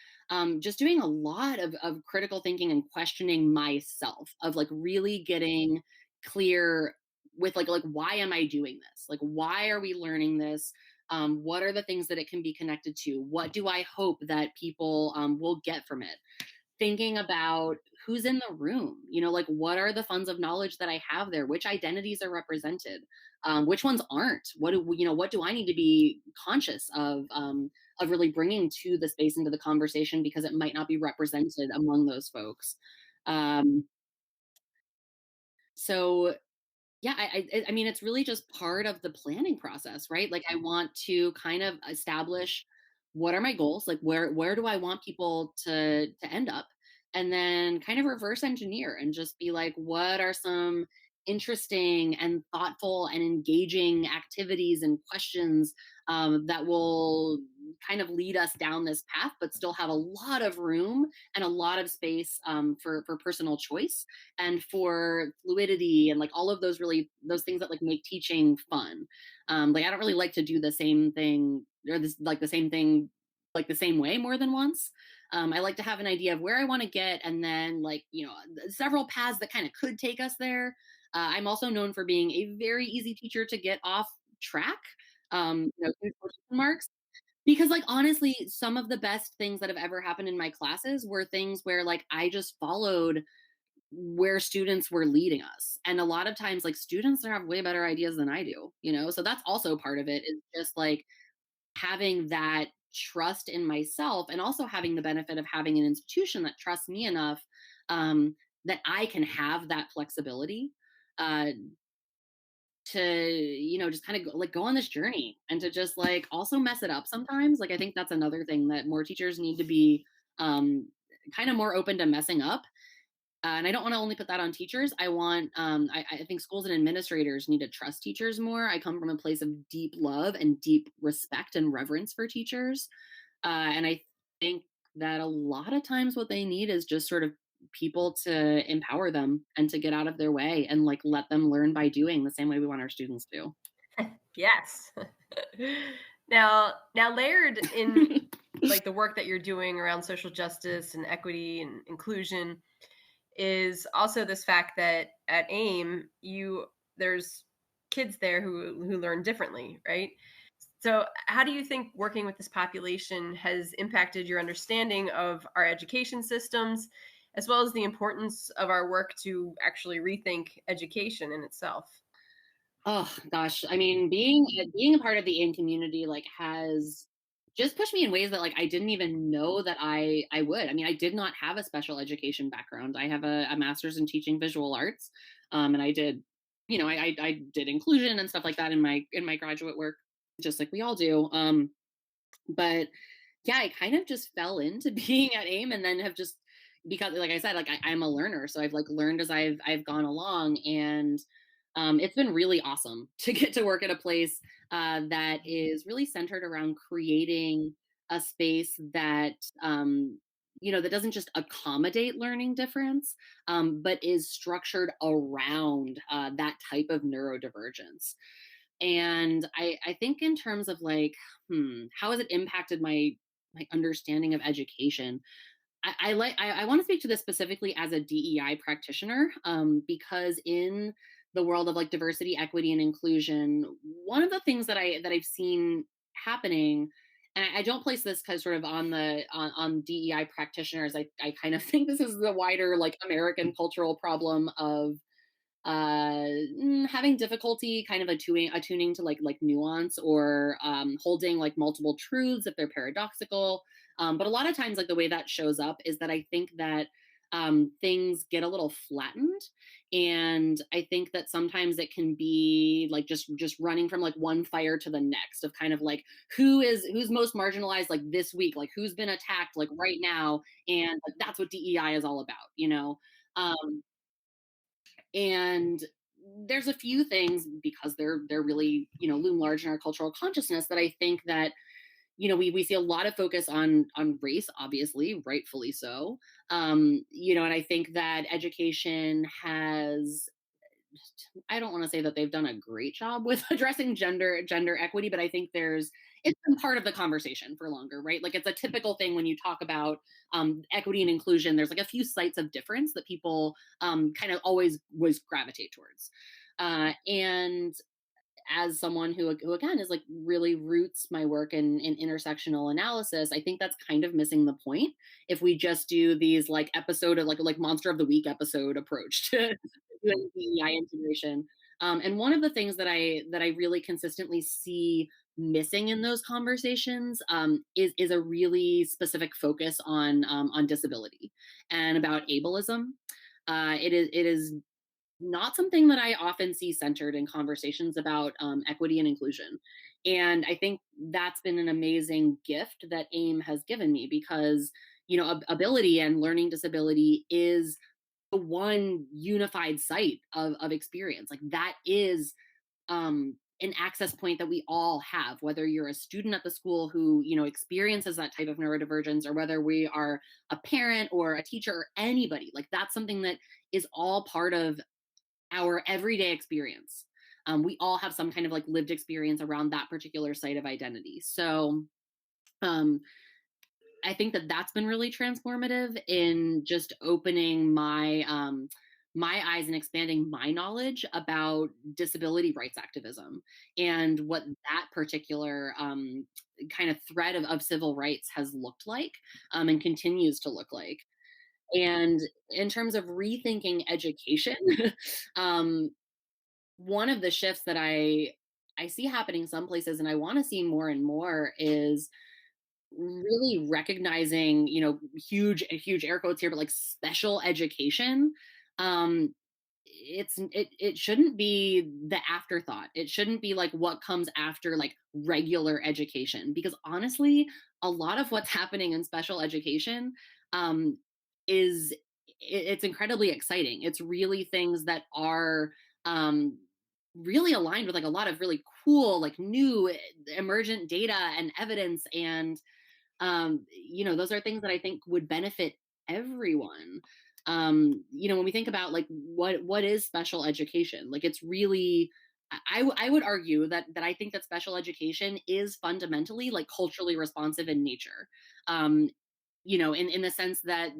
just doing a lot of critical thinking and questioning myself, of like really getting clear with like why am I doing this, like why are we learning this, what are the things that it can be connected to, what do I hope that people will get from it, thinking about who's in the room, like what are the funds of knowledge that I have there, which identities are represented, which ones aren't, what do I need to be conscious of really bringing to the space, into the conversation, because it might not be represented among those folks. um, so yeah, I mean, it's really just part of the planning process, right? Like, I want to kind of establish what are my goals, like where do I want people to end up, and then kind of reverse engineer and just be like, what are some interesting and thoughtful and engaging activities and questions that will kind of lead us down this path, but still have a lot of room and a lot of space for personal choice and for fluidity, and like all of those things that like make teaching fun. Like, I don't really like to do the same thing, or the same thing like the same way more than once. I like to have an idea of where I want to get, and then like, several paths that kind of could take us there. I'm also known for being a very easy teacher to get off track. Huge quotation marks, because like honestly, some of the best things that have ever happened in my classes were things where like I just followed where students were leading us. And a lot of times, like, students have way better ideas than I do, So that's also part of it, is just like having that trust in myself, and also having the benefit of having an institution that trusts me enough, that I can have that flexibility, uh, to, just kind of go on this journey, and to just like also mess it up sometimes. Like, I think that's another thing that more teachers need to be, um, kind of more open to messing up. And I don't want to only put that on teachers. I think schools and administrators need to trust teachers more. I come from a place of deep love and deep respect and reverence for teachers. And I think that a lot of times what they need is just sort of people to empower them and to get out of their way, and like let them learn by doing, the same way we want our students to. Yes. Now layered in like the work that you're doing around social justice and equity and inclusion is also this fact that at AIM, there's kids there who learn differently, right? So how do you think working with this population has impacted your understanding of our education systems, as well as the importance of our work to actually rethink education in itself? Oh gosh, I mean, being a part of the in community like has just pushed me in ways that like I didn't even know that I would. I mean, I did not have a special education background. I have a master's in teaching visual arts, and I did, I did inclusion and stuff like that in my graduate work, just like we all do. But yeah, I kind of just fell into being at AIM, and then have just, because like I said, like I'm a learner, so I've like learned as I've gone along, and it's been really awesome to get to work at a place that is really centered around creating a space that, that doesn't just accommodate learning difference, but is structured around that type of neurodivergence. And I think in terms of like, how has it impacted my understanding of education? I want to speak to this specifically as a DEI practitioner, because in the world of like diversity, equity, and inclusion, one of the things that I've seen happening, and I don't place this because sort of on DEI practitioners. I kind of think this is the wider like American cultural problem of having difficulty kind of attuning to like nuance, or holding like multiple truths if they're paradoxical. But a lot of times, like the way that shows up is that I think that things get a little flattened, and I think that sometimes it can be like just running from like one fire to the next, of kind of like who's most marginalized like this week, like who's been attacked like right now, and like, that's what DEI is all about. Um, and there's a few things, because they're really loom large in our cultural consciousness, that I think that we see a lot of focus on race, obviously, rightfully so. And I think that education has, I don't want to say that they've done a great job with addressing gender equity, but I think it's been part of the conversation for longer, right? Like, it's a typical thing when you talk about equity and inclusion. There's like a few sites of difference that people kind of always gravitate towards. And as someone who again is like really roots my work in intersectional analysis, I think that's kind of missing the point if we just do these like episode of like Monster of the Week episode approach to doing DEI integration. And one of the things that I really consistently see missing in those conversations is a really specific focus on disability and about ableism. It is not something that I often see centered in conversations about equity and inclusion. And I think that's been an amazing gift that AIM has given me, because, ability and learning disability is the one unified site of experience. Like, that is an access point that we all have, whether you're a student at the school who, experiences that type of neurodivergence, or whether we are a parent or a teacher or anybody. Like, that's something that is all part of our everyday experience. We all have some kind of like lived experience around that particular site of identity. So I think that that's been really transformative in just opening my eyes and expanding my knowledge about disability rights activism and what that particular kind of thread of civil rights has looked like and continues to look like. And in terms of rethinking education, one of the shifts that I see happening some places, and I want to see more and more, is really recognizing, huge air quotes here, but like special education. It shouldn't be the afterthought. It shouldn't be like what comes after like regular education, because honestly, a lot of what's happening in special education it's incredibly exciting. It's really things that are really aligned with like a lot of really cool, like new emergent data and evidence. And those are things that I think would benefit everyone. When we think about like what is special education, like, it's really, I would argue that I think that special education is fundamentally like culturally responsive in nature. In the sense that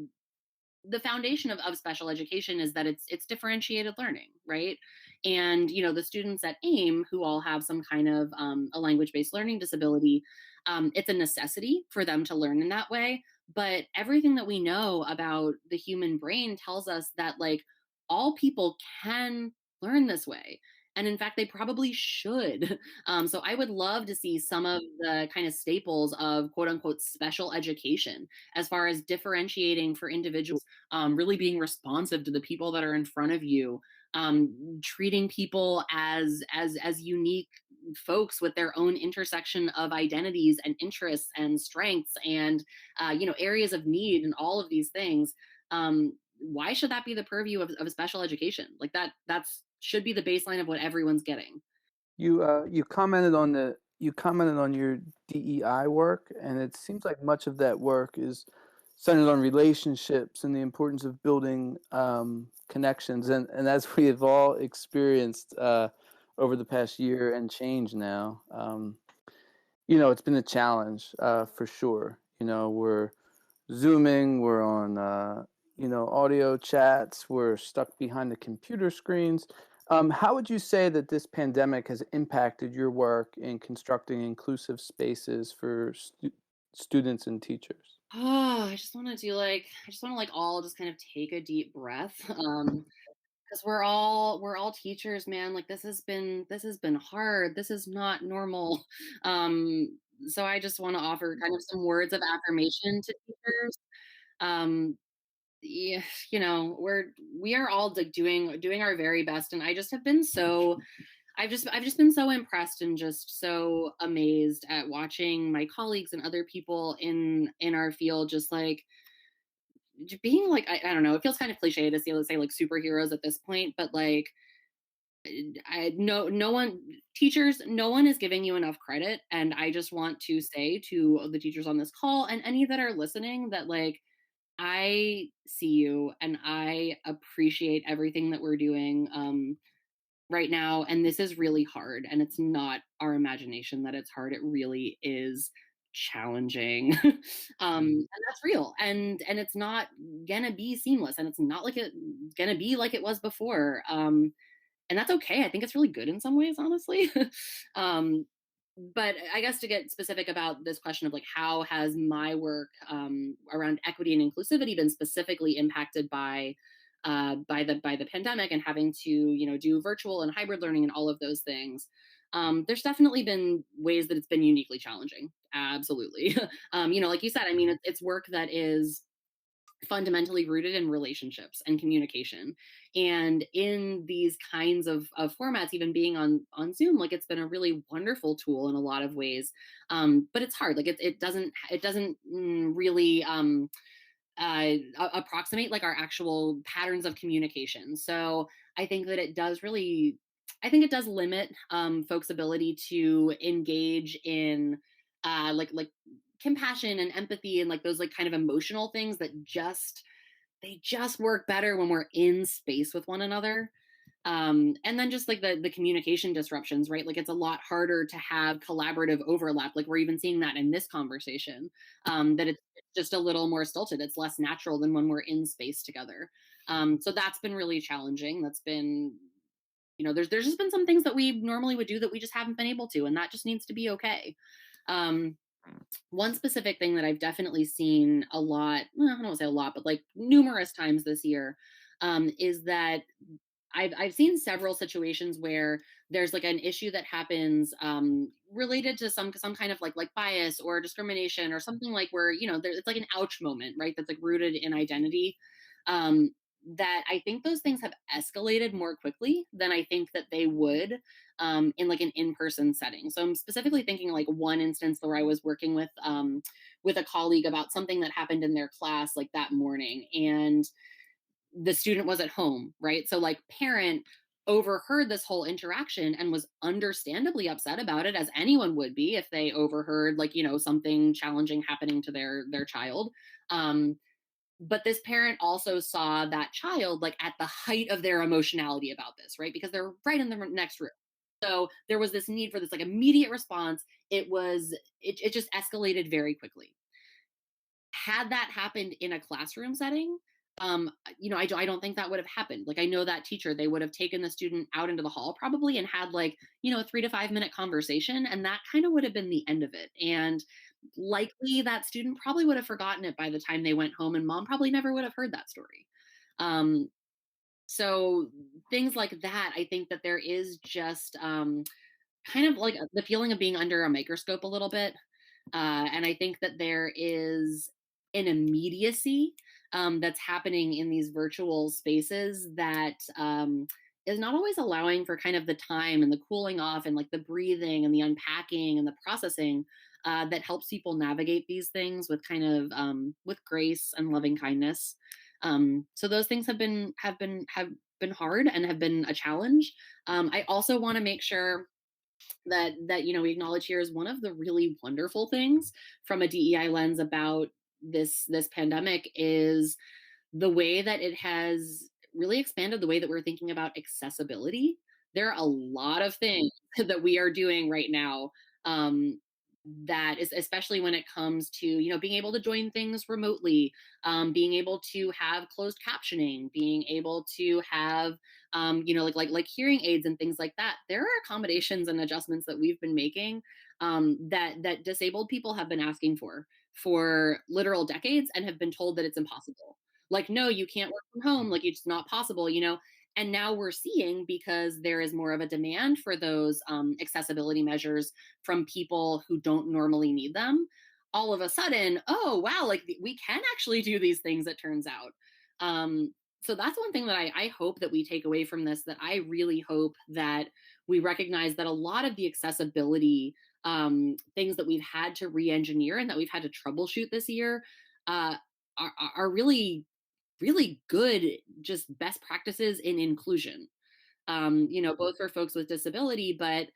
the foundation of special education is that it's differentiated learning, right? And the students at AIM, who all have some kind of a language-based learning disability, it's a necessity for them to learn in that way. But everything that we know about the human brain tells us that like all people can learn this way. And in fact, they probably should. So I would love to see some of the kind of staples of quote unquote special education as far as differentiating for individuals, really being responsive to the people that are in front of you, treating people as unique folks with their own intersection of identities and interests and strengths and areas of need and all of these things. Why should that be the purview of special education? Like, that's should be the baseline of what everyone's getting. You commented on your DEI work, and it seems like much of that work is centered on relationships and the importance of building connections. And as we have all experienced over the past year and change now, it's been a challenge for sure. We're Zooming, we're on audio chats, we're stuck behind the computer screens. How would you say that this pandemic has impacted your work in constructing inclusive spaces for students and teachers? Oh, I just want to all just kind of take a deep breath. Because we're all teachers, man. Like, this has been hard. This is not normal. So I just want to offer kind of some words of affirmation to teachers. Yeah, we are all like doing our very best, and I just have been so I've just been so impressed and just so amazed at watching my colleagues and other people in our field just like being like, I don't know, it feels kind of cliche to say, let's say, like superheroes at this point, but like no one, teachers, no one is giving you enough credit. And I just want to say to the teachers on this call and any that are listening that, like, I see you and I appreciate everything that we're doing right now. And this is really hard. And it's not our imagination that it's hard. It really is challenging. And that's real. And it's not gonna be seamless. And it's not like it's gonna be like it was before. And that's okay. I think it's really good in some ways, honestly. um, but I guess to get specific about this question of like how has my work around equity and inclusivity been specifically impacted by the pandemic and having to do virtual and hybrid learning and all of those things. There's definitely been ways that it's been uniquely challenging. Absolutely. Like you said, I mean, it's work that is fundamentally rooted in relationships and communication, and in these kinds of formats, even being on Zoom, like, it's been a really wonderful tool in a lot of ways. But it's hard. Like, it doesn't really approximate like our actual patterns of communication. So I think that it does limit folks' ability to engage in like compassion and empathy and like those like kind of emotional things that they just work better when we're in space with one another. And then just like the communication disruptions, right? Like, it's a lot harder to have collaborative overlap. Like, we're even seeing that in this conversation, that it's just a little more stilted. It's less natural than when we're in space together. So that's been really challenging. That's been, there's just been some things that we normally would do that we just haven't been able to, and that just needs to be okay. One specific thing that I've definitely seen a lot, well, I don't want to say a lot, but like numerous times this year, is that I've seen several situations where there's like an issue that happens related to some kind of like bias or discrimination or something, like where it's like an ouch moment, right? That's like rooted in identity. That I think those things have escalated more quickly than I think that they would in like an in-person setting. So I'm specifically thinking like one instance where I was working with a colleague about something that happened in their class like that morning, and the student was at home, right? So like parent overheard this whole interaction and was understandably upset about it, as anyone would be if they overheard like, something challenging happening to their child. But this parent also saw that child like at the height of their emotionality about this, right? Because they're right in the next room. So there was this need for this like immediate response. It just escalated very quickly. Had that happened in a classroom setting, I don't think that would have happened. Like, I know that teacher, they would have taken the student out into the hall probably and had like, a 3 to 5 minute conversation, and that kind of would have been the end of it. And likely that student probably would have forgotten it by the time they went home, and mom probably never would have heard that story. So things like that, I think that there is just kind of like the feeling of being under a microscope a little bit. And I think that there is an immediacy that's happening in these virtual spaces that is not always allowing for kind of the time and the cooling off and like the breathing and the unpacking and the processing that helps people navigate these things with kind of with grace and loving kindness. So those things have been hard and have been a challenge. I also want to make sure that we acknowledge here is one of the really wonderful things from a DEI lens about this pandemic is the way that it has really expanded the way that we're thinking about accessibility. There are a lot of things that we are doing right now that is, especially when it comes to being able to join things remotely, being able to have closed captioning, being able to have like hearing aids and things like that. There are accommodations and adjustments that we've been making that disabled people have been asking for literal decades and have been told that it's impossible. Like, no, you can't work from home. Like, it's not possible. And now we're seeing, because there is more of a demand for those accessibility measures from people who don't normally need them, all of a sudden, oh, wow, like we can actually do these things, it turns out. So that's one thing that I hope that we take away from this, that I really hope that we recognize that a lot of the accessibility things that we've had to re-engineer and that we've had to troubleshoot this year are really really good, just best practices in inclusion, both for folks with disability, but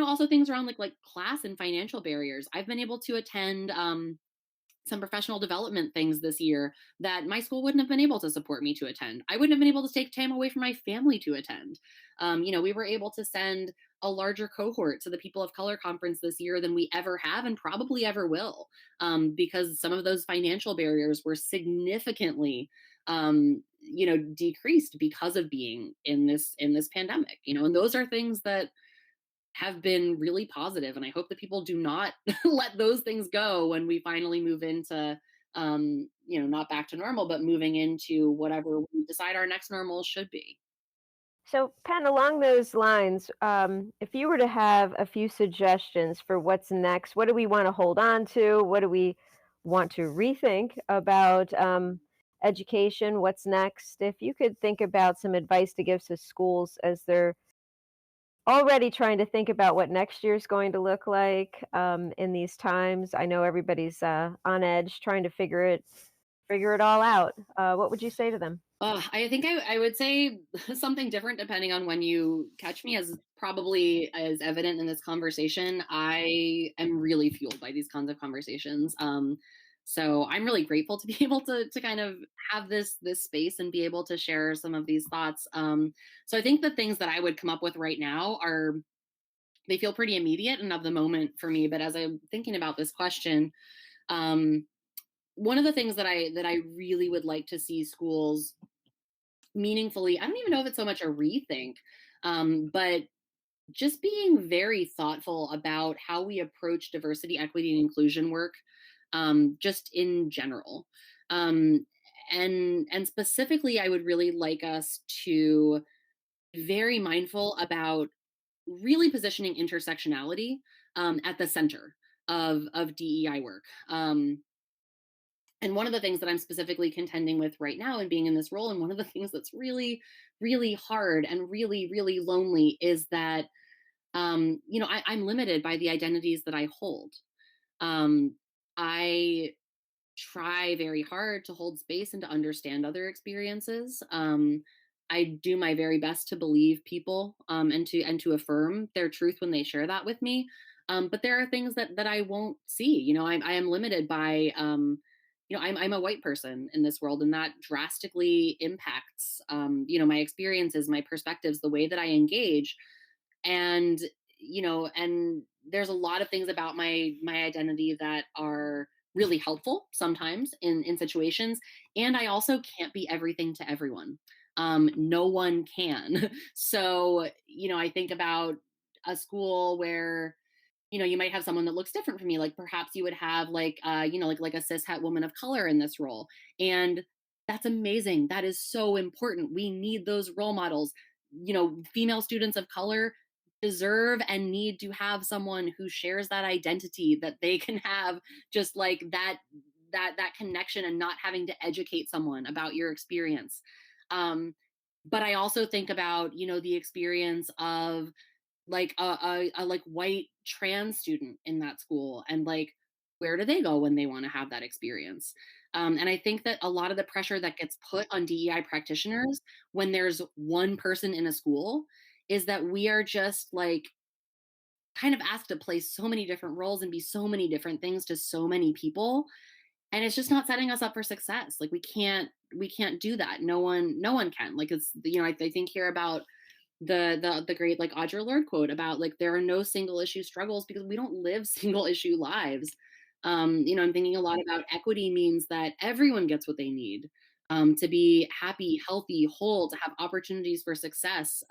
Also things around like class and financial barriers. I've been able to attend some professional development things this year that my school wouldn't have been able to support me to attend. I wouldn't have been able to take time away from my family to attend. We were able to send a larger cohort to the People of Color Conference this year than we ever have and probably ever will, because some of those financial barriers were significantly decreased because of being in this pandemic. And those are things that have been really positive, and I hope that people do not let those things go when we finally move into not back to normal, but moving into whatever we decide our next normal should be. So, Penn, along those lines, if you were to have a few suggestions for what's next, what do we want to hold on to? What do we want to rethink about education? What's next? If you could think about some advice to give to schools as they're already trying to think about what next year's going to look like in these times. I know everybody's on edge trying to figure it all out. What would you say to them? I think I would say something different depending on when you catch me, as probably as evident in this conversation. I am really fueled by these kinds of conversations. So I'm really grateful to be able to kind of have this space and be able to share some of these thoughts. So I think the things that I would come up with right now they feel pretty immediate and of the moment for me. But as I'm thinking about this question, one of the things that I really would like to see schools meaningfully, I don't even know if it's so much a rethink, but just being very thoughtful about how we approach diversity, equity, and inclusion work, just in general. And specifically, I would really like us to be very mindful about really positioning intersectionality at the center of DEI work. And one of the thing that I'm specifically contending with right now and being in this role, and one of the things that's really, really hard and really, really lonely is that, I'm limited by the identities that I hold. I try very hard to hold space and to understand other experiences. I do my very best to believe people and to affirm their truth when they share that with me. But there are things that I won't see. I am limited by I'm a white person in this world, and that drastically impacts my experiences, my perspectives, the way that I engage. And and there's a lot of things about my identity that are really helpful sometimes in situations, and I also can't be everything to everyone. No one can. So I think about a school where you might have someone that looks different from me. Like perhaps you would have like a cis het woman of color in this role, and that's amazing. That is so important. We need those role models. Female students of color deserve and need to have someone who shares that identity, that they can have just like that connection and not having to educate someone about your experience. But I also think about the experience of like a like white trans student in that school, and like where do they go when they want to have that experience? And I think that a lot of the pressure that gets put on DEI practitioners when there's one person in a school is that we are just like kind of asked to play so many different roles and be so many different things to so many people, and it's just not setting us up for success. Like we can't do that. No one can. Like it's I think here about the great like Audre Lorde quote about like there are no single issue struggles because we don't live single issue lives. I'm thinking a lot about equity means that everyone gets what they need to be happy, healthy, whole, to have opportunities for success.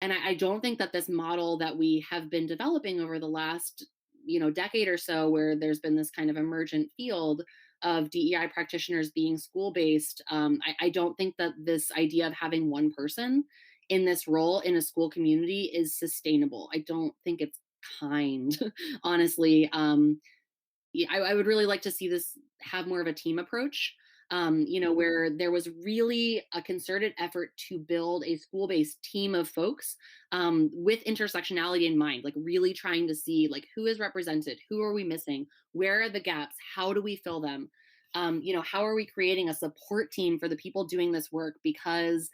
And I don't think that this model that we have been developing over the last decade or so, where there's been this kind of emergent field of DEI practitioners being school-based, I don't think that this idea of having one person in this role in a school community is sustainable. I don't think it's kind, honestly. I would really like to see this have more of a team approach, where there was really a concerted effort to build a school-based team of folks with intersectionality in mind, like really trying to see like who is represented, who are we missing, where are the gaps, how do we fill them, how are we creating a support team for the people doing this work, because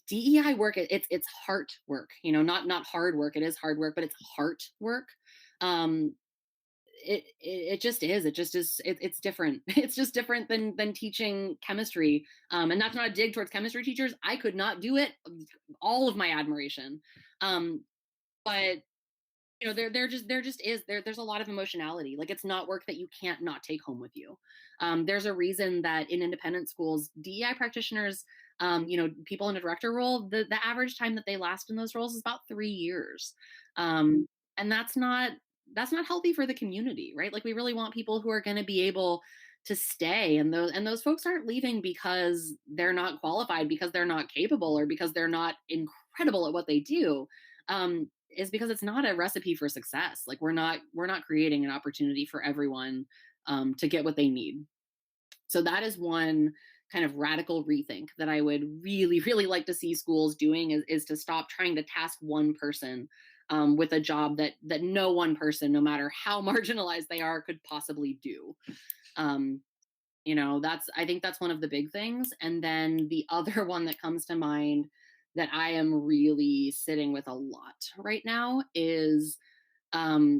DEI work, it's heart work, not hard work. It is hard work, but it's heart work. Um, it just is. It just is. It's different. It's just different than teaching chemistry. And that's not a dig towards chemistry teachers. I could not do it. All of my admiration. But there's a lot of emotionality. Like, it's not work that you can't not take home with you. There's a reason that in independent schools, DEI practitioners, people in a director role, the average time that they last in those roles is about 3 years. And that's not healthy for the community, right? Like, we really want people who are going to be able to stay, and those folks aren't leaving because they're not qualified, because they're not capable, or because they're not incredible at what they do. Is because it's not a recipe for success. Like, we're not creating an opportunity for everyone to get what they need. So that is one kind of radical rethink that I would really, really like to see schools doing, is to stop trying to task one person with a job that no one person, no matter how marginalized they are, could possibly do. I think that's one of the big things. And then the other one that comes to mind that I am really sitting with a lot right now is I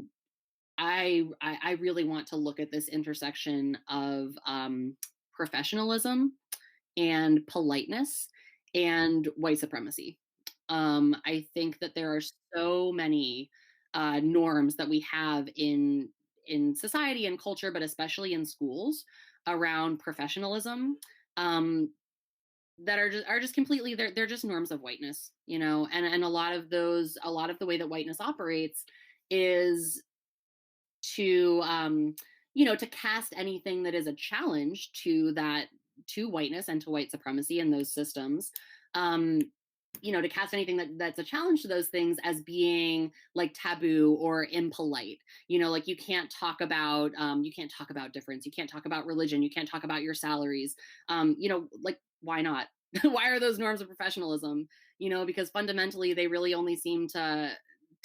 really want to look at this intersection of professionalism and politeness and white supremacy. I think that there are so many norms that we have in society and culture, but especially in schools, around professionalism, that are just completely, they're just norms of whiteness, and a lot of the way that whiteness operates is to to cast anything that is a challenge to whiteness and to white supremacy and those systems, to cast anything that's a challenge to those things as being like taboo or impolite. Like, you can't talk about difference, you can't talk about religion, you can't talk about your salaries. Like, why not? Why are those norms of professionalism? Because fundamentally they really only seem to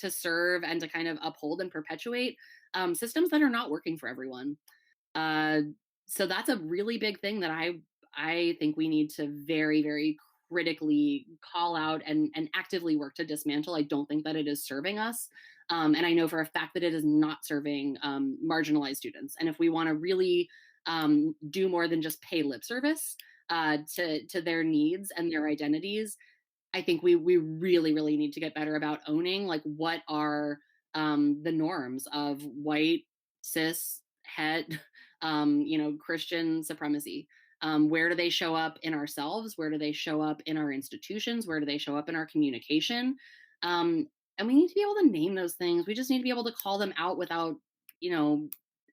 serve and to kind of uphold and perpetuate systems that are not working for everyone. So that's a really big thing that I think we need to very, very critically call out and actively work to dismantle. I don't think that it is serving us. And I know for a fact that it is not serving marginalized students. And if we want to really do more than just pay lip service to their needs and their identities, I think we really, really need to get better about owning, like, what are the norms of white, cis, het, Christian supremacy. Where do they show up in ourselves? Where do they show up in our institutions? Where do they show up in our communication? And we need to be able to name those things. We just need to be able to call them out without,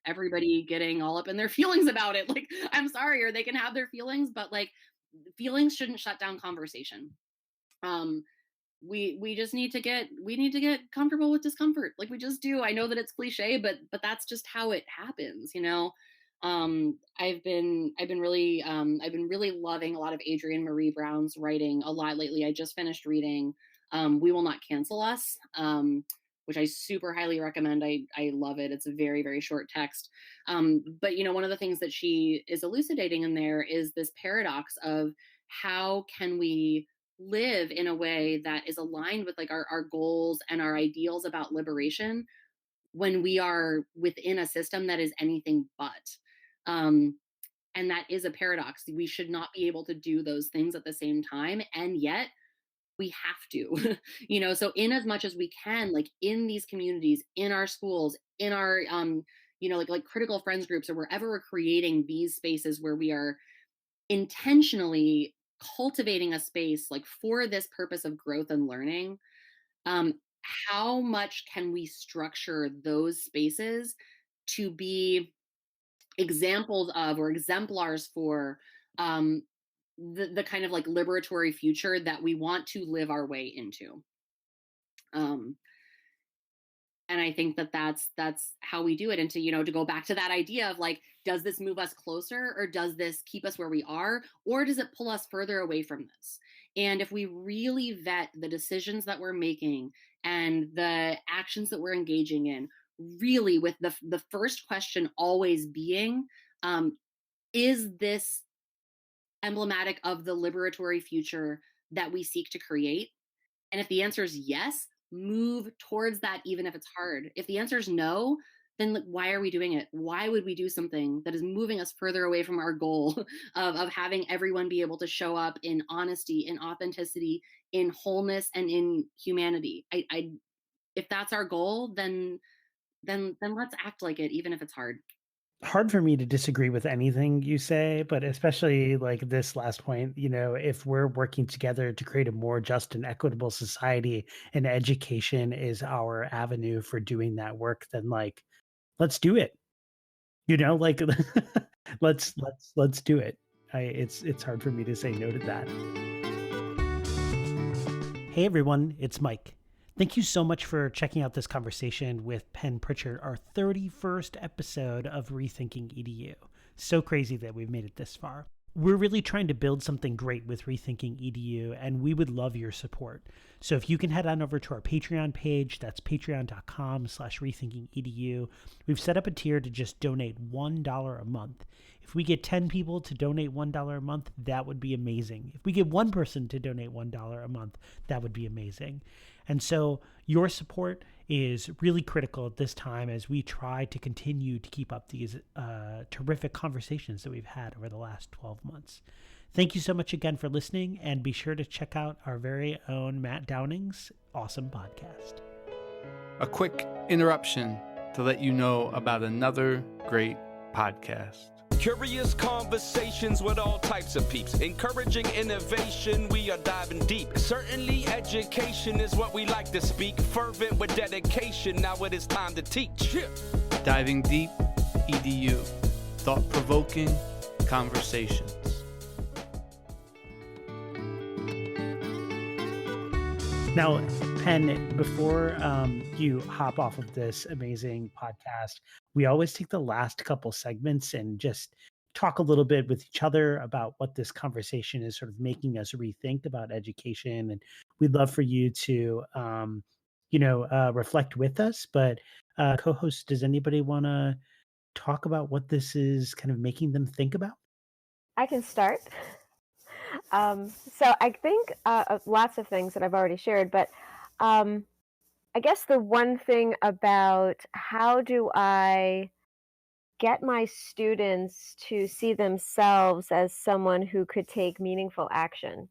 everybody getting all up in their feelings about it. Like, I'm sorry, or they can have their feelings, but, like, feelings shouldn't shut down conversation. We just need to get comfortable with discomfort. Like, we just do. I know that it's cliche, but that's just how it happens, I've been really loving a lot of Adrienne Marie Brown's writing a lot lately. I just finished reading We Will Not Cancel Us, which I super highly recommend. I love it. It's a very, very short text. But one of the things that she is elucidating in there is this paradox of how can we live in a way that is aligned with, like, our goals and our ideals about liberation when we are within a system that is anything but. And that is a paradox. We should not be able to do those things at the same time, and yet we have to. So in as much as we can, like, in these communities, in our schools, in our like critical friends groups, or wherever we're creating these spaces where we are intentionally cultivating a space, like, for this purpose of growth and learning, how much can we structure those spaces to be examples of, or exemplars for, the kind of, like, liberatory future that we want to live our way into. And I think that that's how we do it. And to go back to that idea of, like, does this move us closer, or does this keep us where we are, or does it pull us further away from this? And if we really vet the decisions that we're making and the actions that we're engaging in, really with the first question always being, is this emblematic of the liberatory future that we seek to create? And if the answer is yes, move towards that, even if it's hard. If the answer is no, then why are we doing it? Why would we do something that is moving us further away from our goal of having everyone be able to show up in honesty, in authenticity, in wholeness, and in humanity? If that's our goal, then let's act like it, even if it's hard. Hard for me to disagree with anything you say, but especially like this last point, if we're working together to create a more just and equitable society and education is our avenue for doing that work, then like, let's do it. Like let's do it. It's hard for me to say no to that. Hey everyone, it's Mike. Thank you so much for checking out this conversation with Penn Pritchard, our 31st episode of Rethinking EDU. So crazy that we've made it this far. We're really trying to build something great with Rethinking EDU, and we would love your support. So if you can head on over to our Patreon page, that's patreon.com/rethinkingedu. We've set up a tier to just donate $1 a month. If we get 10 people to donate $1 a month, that would be amazing. If we get one person to donate $1 a month, that would be amazing. And so your support is really critical at this time as we try to continue to keep up these terrific conversations that we've had over the last 12 months. Thank you so much again for listening, and be sure to check out our very own Matt Downing's awesome podcast. A quick interruption to let you know about another great podcast. Curious conversations with all types of peeps. Encouraging innovation, we are diving deep. Certainly education is what we like to speak. Fervent with dedication, now it is time to teach. Diving Deep EDU. Thought-provoking conversations. Now, Penn, before you hop off of this amazing podcast, we always take the last couple segments and just talk a little bit with each other about what this conversation is sort of making us rethink about education. And we'd love for you to, reflect with us. But co-host, does anybody want to talk about what this is kind of making them think about? I can start. So I think lots of things that I've already shared, but I guess the one thing about how do I get my students to see themselves as someone who could take meaningful action.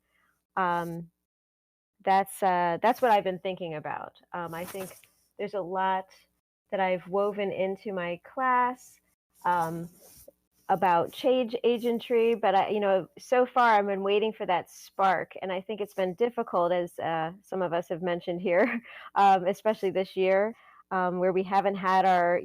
That's what I've been thinking about. I think there's a lot that I've woven into my class about change agentry, but so far I've been waiting for that spark, and I think it's been difficult, as some of us have mentioned here, especially this year, where we haven't had our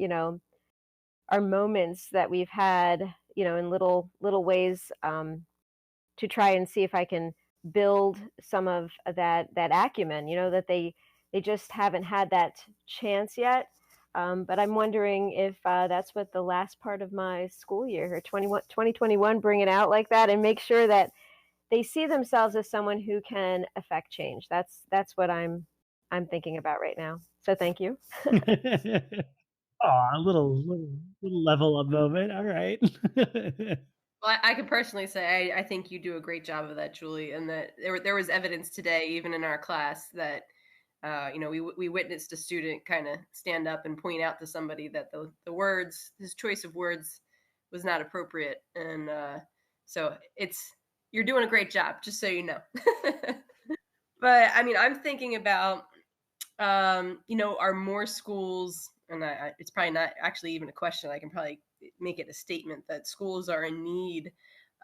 moments that we've had, in little ways, to try and see if I can build some of that acumen, that they just haven't had that chance yet. But I'm wondering if that's what the last part of my school year, or 2021, bring it out like that and make sure that they see themselves as someone who can affect change. That's what I'm thinking about right now. So thank you. A little level up moment. All right. Well, I can personally say I think you do a great job of that, Julie, and that there was evidence today, even in our class, that we witnessed a student kind of stand up and point out to somebody that the words, his choice of words, was not appropriate, and so you're doing a great job, just so you know. But I mean, I'm thinking about are more schools, and it's probably not actually even a question. I can probably make it a statement that schools are in need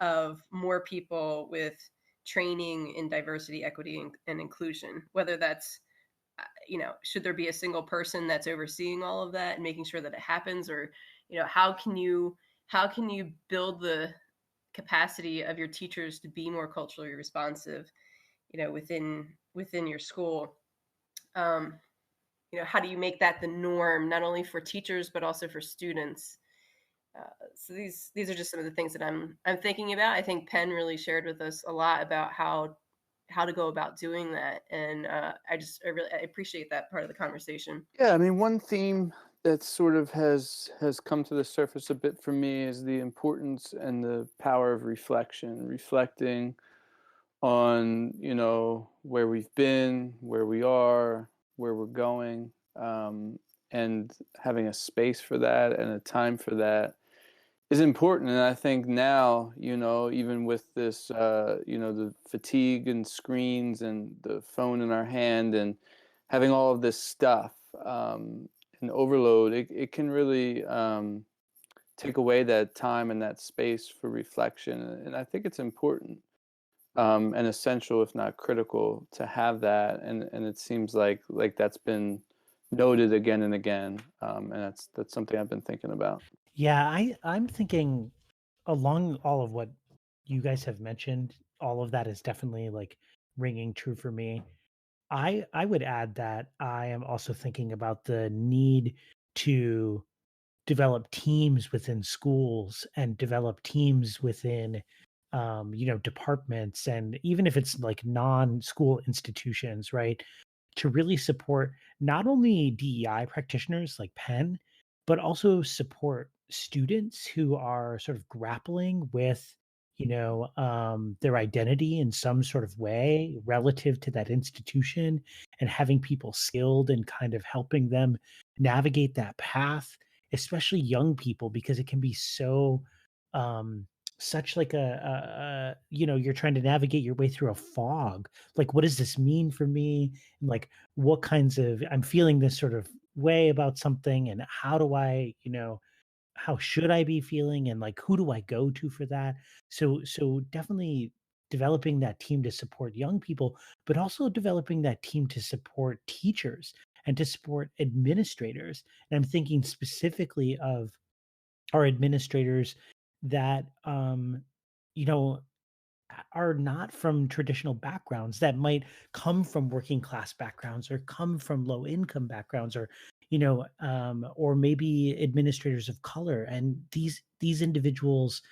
of more people with training in diversity, equity, and inclusion, whether that's should there be a single person that's overseeing all of that and making sure that it happens, or how can you build the capacity of your teachers to be more culturally responsive within your school. How do you make that the norm, not only for teachers but also for students? So these are just some of the things that I'm thinking about. I think Penn really shared with us a lot about how to go about doing that, and I appreciate that part of the conversation. Yeah, I mean, one theme that sort of has come to the surface a bit for me is the importance and the power of reflection, reflecting on, where we've been, where we are, where we're going, and having a space for that and a time for that is important. And I think now, even with this, the fatigue and screens and the phone in our hand and having all of this stuff, and overload, it can really take away that time and that space for reflection. And I think it's important, and essential, if not critical, to have that. And it seems like that's been noted again and again. And that's something I've been thinking about. Yeah, I'm thinking along all of what you guys have mentioned, all of that is definitely like ringing true for me. I would add that I am also thinking about the need to develop teams within schools and develop teams within departments, and even if it's like non-school institutions, right, to really support not only DEI practitioners like Penn, but also support students who are sort of grappling with, their identity in some sort of way relative to that institution, and having people skilled and kind of helping them navigate that path, especially young people, because it can be so such like you're trying to navigate your way through a fog. Like, what does this mean for me? And like, what kinds of, I'm feeling this sort of way about something, and how do I, how should I be feeling, and like, who do I go to for that? So definitely developing that team to support young people, but also developing that team to support teachers and to support administrators. And I'm thinking specifically of our administrators that you know are not from traditional backgrounds, that might come from working class backgrounds or come from low income backgrounds, or or maybe administrators of color. And these individuals,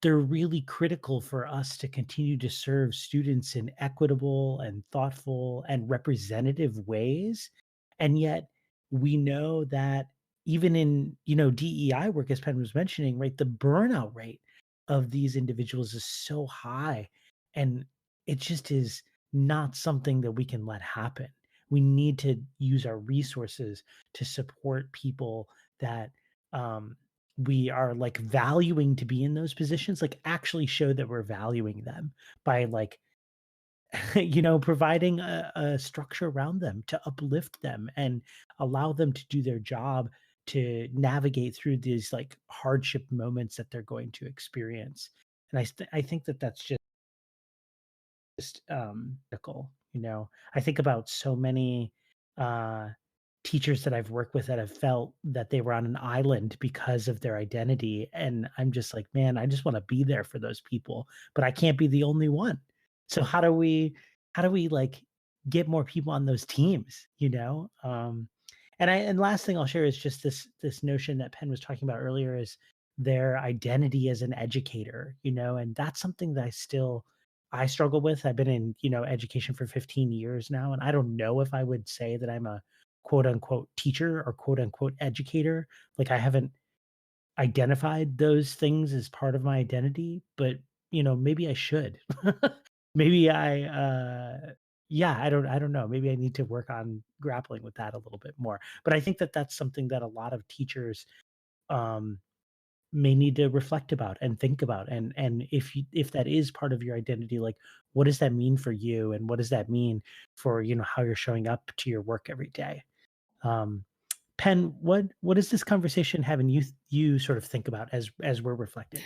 they're really critical for us to continue to serve students in equitable and thoughtful and representative ways. And yet we know that even in, DEI work, as Penn was mentioning, right, the burnout rate of these individuals is so high. And it just is not something that we can let happen. We need to use our resources to support people that we are like valuing to be in those positions, like actually show that we're valuing them by like providing a structure around them to uplift them and allow them to do their job, to navigate through these like hardship moments that they're going to experience. And I think that that's just critical. I think about so many uh teachers that I've worked with that have felt that they were on an island because of their identity, and I'm just like, man, I just want to be there for those people, but I can't be the only one. So how do we like get more people on those teams, and last thing I'll share is just this notion that Penn was talking about earlier, is their identity as an educator, and that's something that I struggle with. I've been in, education for 15 years now, and I don't know if I would say that I'm a quote unquote teacher or quote unquote educator. Like, I haven't identified those things as part of my identity, but maybe I should. Maybe yeah, I don't know. Maybe I need to work on grappling with that a little bit more. But I think that that's something that a lot of teachers um may need to reflect about and think about. And if that is part of your identity, like, what does that mean for you, and what does that mean for how you're showing up to your work every day? um Penn, what does this conversation having you sort of think about as we're reflecting?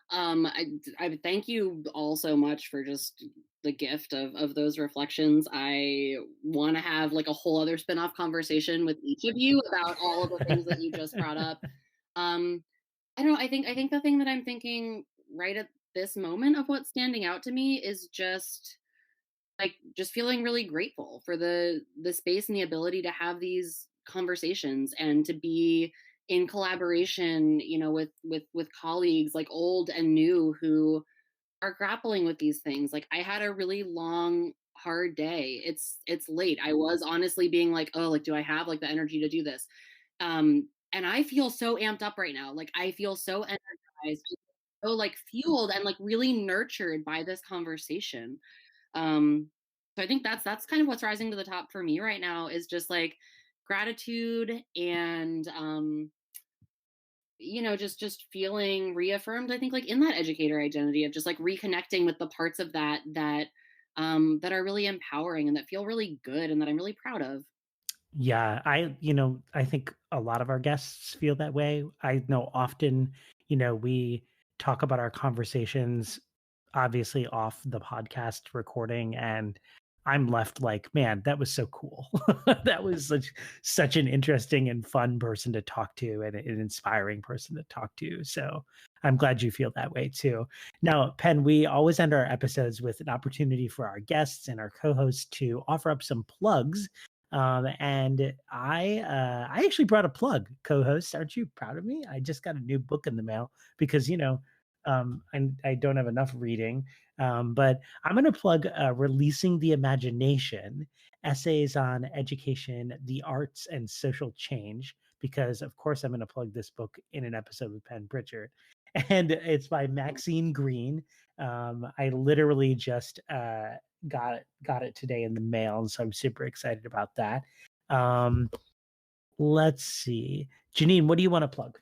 I thank you all so much for just the gift of those reflections. I want to have like a whole other spin-off conversation with each of you about all of the things that you just brought up. Um, I don't know. I think the thing that I'm thinking right at this moment of what's standing out to me is just feeling really grateful for the space and the ability to have these conversations and to be in collaboration, with colleagues like old and new who are grappling with these things. Like, I had a really long hard day. It's late. I was honestly being like, oh, like, do I have like the energy to do this? And I feel so amped up right now. Like, I feel so energized. so like fueled and like really nurtured by this conversation. So I think that's kind of what's rising to the top for me right now, is just like gratitude and just feeling reaffirmed, I think, like in that educator identity of just like reconnecting with the parts of that that are really empowering and that feel really good and that I'm really proud of. Yeah, I think a lot of our guests feel that way. I know often, we talk about our conversations obviously off the podcast recording, and I'm left like, man, that was so cool. That was such an interesting and fun person to talk to, and an inspiring person to talk to. So I'm glad you feel that way too. Now, Penn, we always end our episodes with an opportunity for our guests and our co-hosts to offer up some plugs. And I actually brought a plug, co-host. Aren't you proud of me? I just got a new book in the mail because, I don't have enough reading. But I'm going to plug Releasing the Imagination, Essays on Education, the Arts, and Social Change, because, of course, I'm going to plug this book in an episode with Pritchard. And it's by Maxine Green. I literally just got it today in the mail, and so I'm super excited about that. Let's see, Janine, what do you want to plug?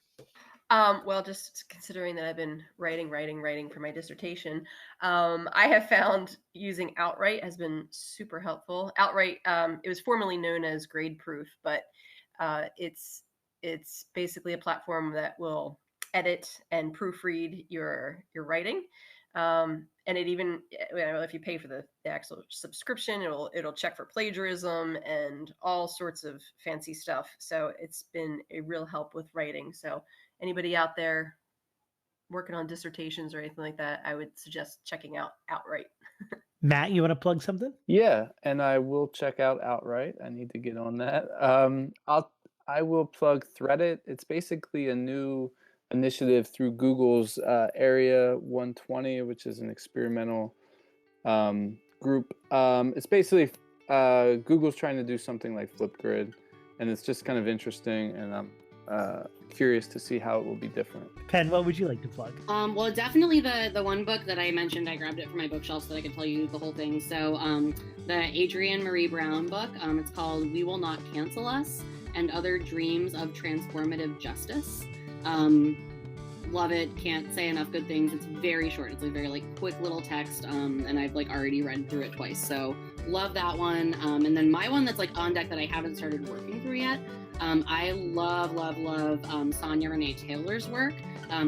Well, just considering that I've been writing for my dissertation, I have found using Outright has been super helpful. Outright, it was formerly known as GradeProof, but it's basically a platform that will edit and proofread your writing. And it even, if you pay for the actual subscription, it'll check for plagiarism and all sorts of fancy stuff. So it's been a real help with writing. So anybody out there working on dissertations or anything like that, I would suggest checking out Outright. Matt, you want to plug something? Yeah, and I will check out Outright. I need to get on that. I will plug Threadit. It's basically a new initiative through Google's Area 120, which is an experimental group. It's basically Google's trying to do something like Flipgrid, and it's just kind of interesting, and I'm curious to see how it will be different. Penn, what would you like to plug? Well, definitely the one book that I mentioned. I grabbed it from my bookshelf so that I could tell you the whole thing. So the Adrienne Marie Brown book, it's called We Will Not Cancel Us and Other Dreams of Transformative Justice. Love it. Can't say enough good things. It's very short. It's a very quick little text, and I've already read through it twice. So love that one. And then my one that's on deck that I haven't started working through yet. I love Sonia Renee Taylor's work.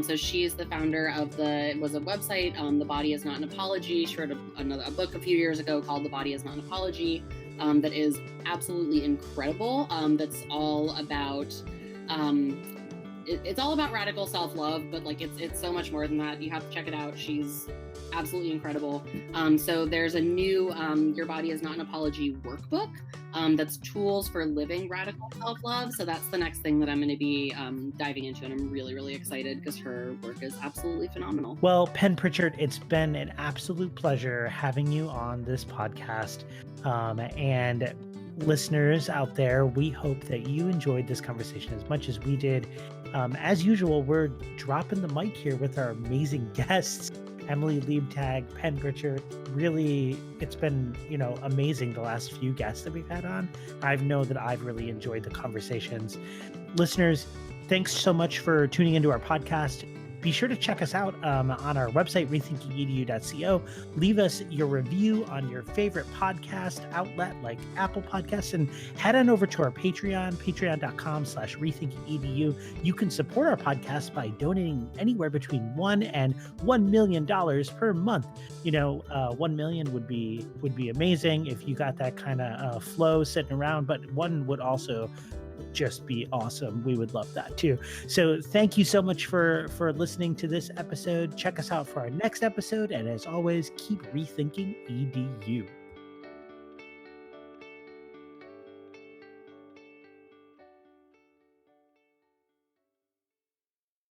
So she's the founder of a website, The Body Is Not an Apology. She wrote a book a few years ago called The Body Is Not an Apology, that is absolutely incredible. That's all about it's all about radical self-love, but it's so much more than that. You have to check it out. She's absolutely incredible. So there's a new Your Body Is Not an Apology workbook that's tools for living radical self-love. So that's the next thing that I'm going to be diving into, and I'm really, really excited because her work is absolutely phenomenal. Well, Penn Pritchard, it's been an absolute pleasure having you on this podcast. And listeners out there, we hope that you enjoyed this conversation as much as we did. As usual, we're dropping the mic here with our amazing guests, Emily Liebtag, Penn Pritchard. Really, it's been, amazing the last few guests that we've had on. I know that I've really enjoyed the conversations. Listeners, thanks so much for tuning into our podcast. Be sure to check us out on our website, rethinkingedu.co. Leave us your review on your favorite podcast outlet like Apple Podcasts, and head on over to our Patreon, patreon.com/rethinkingedu. You can support our podcast by donating anywhere between $1 and $1 million per month. $1 million would be amazing if you got that kind of flow sitting around, but one would also just be awesome. We would love that too. So thank you so much for listening to this episode. Check us out for our next episode, and as always, keep rethinking EDU.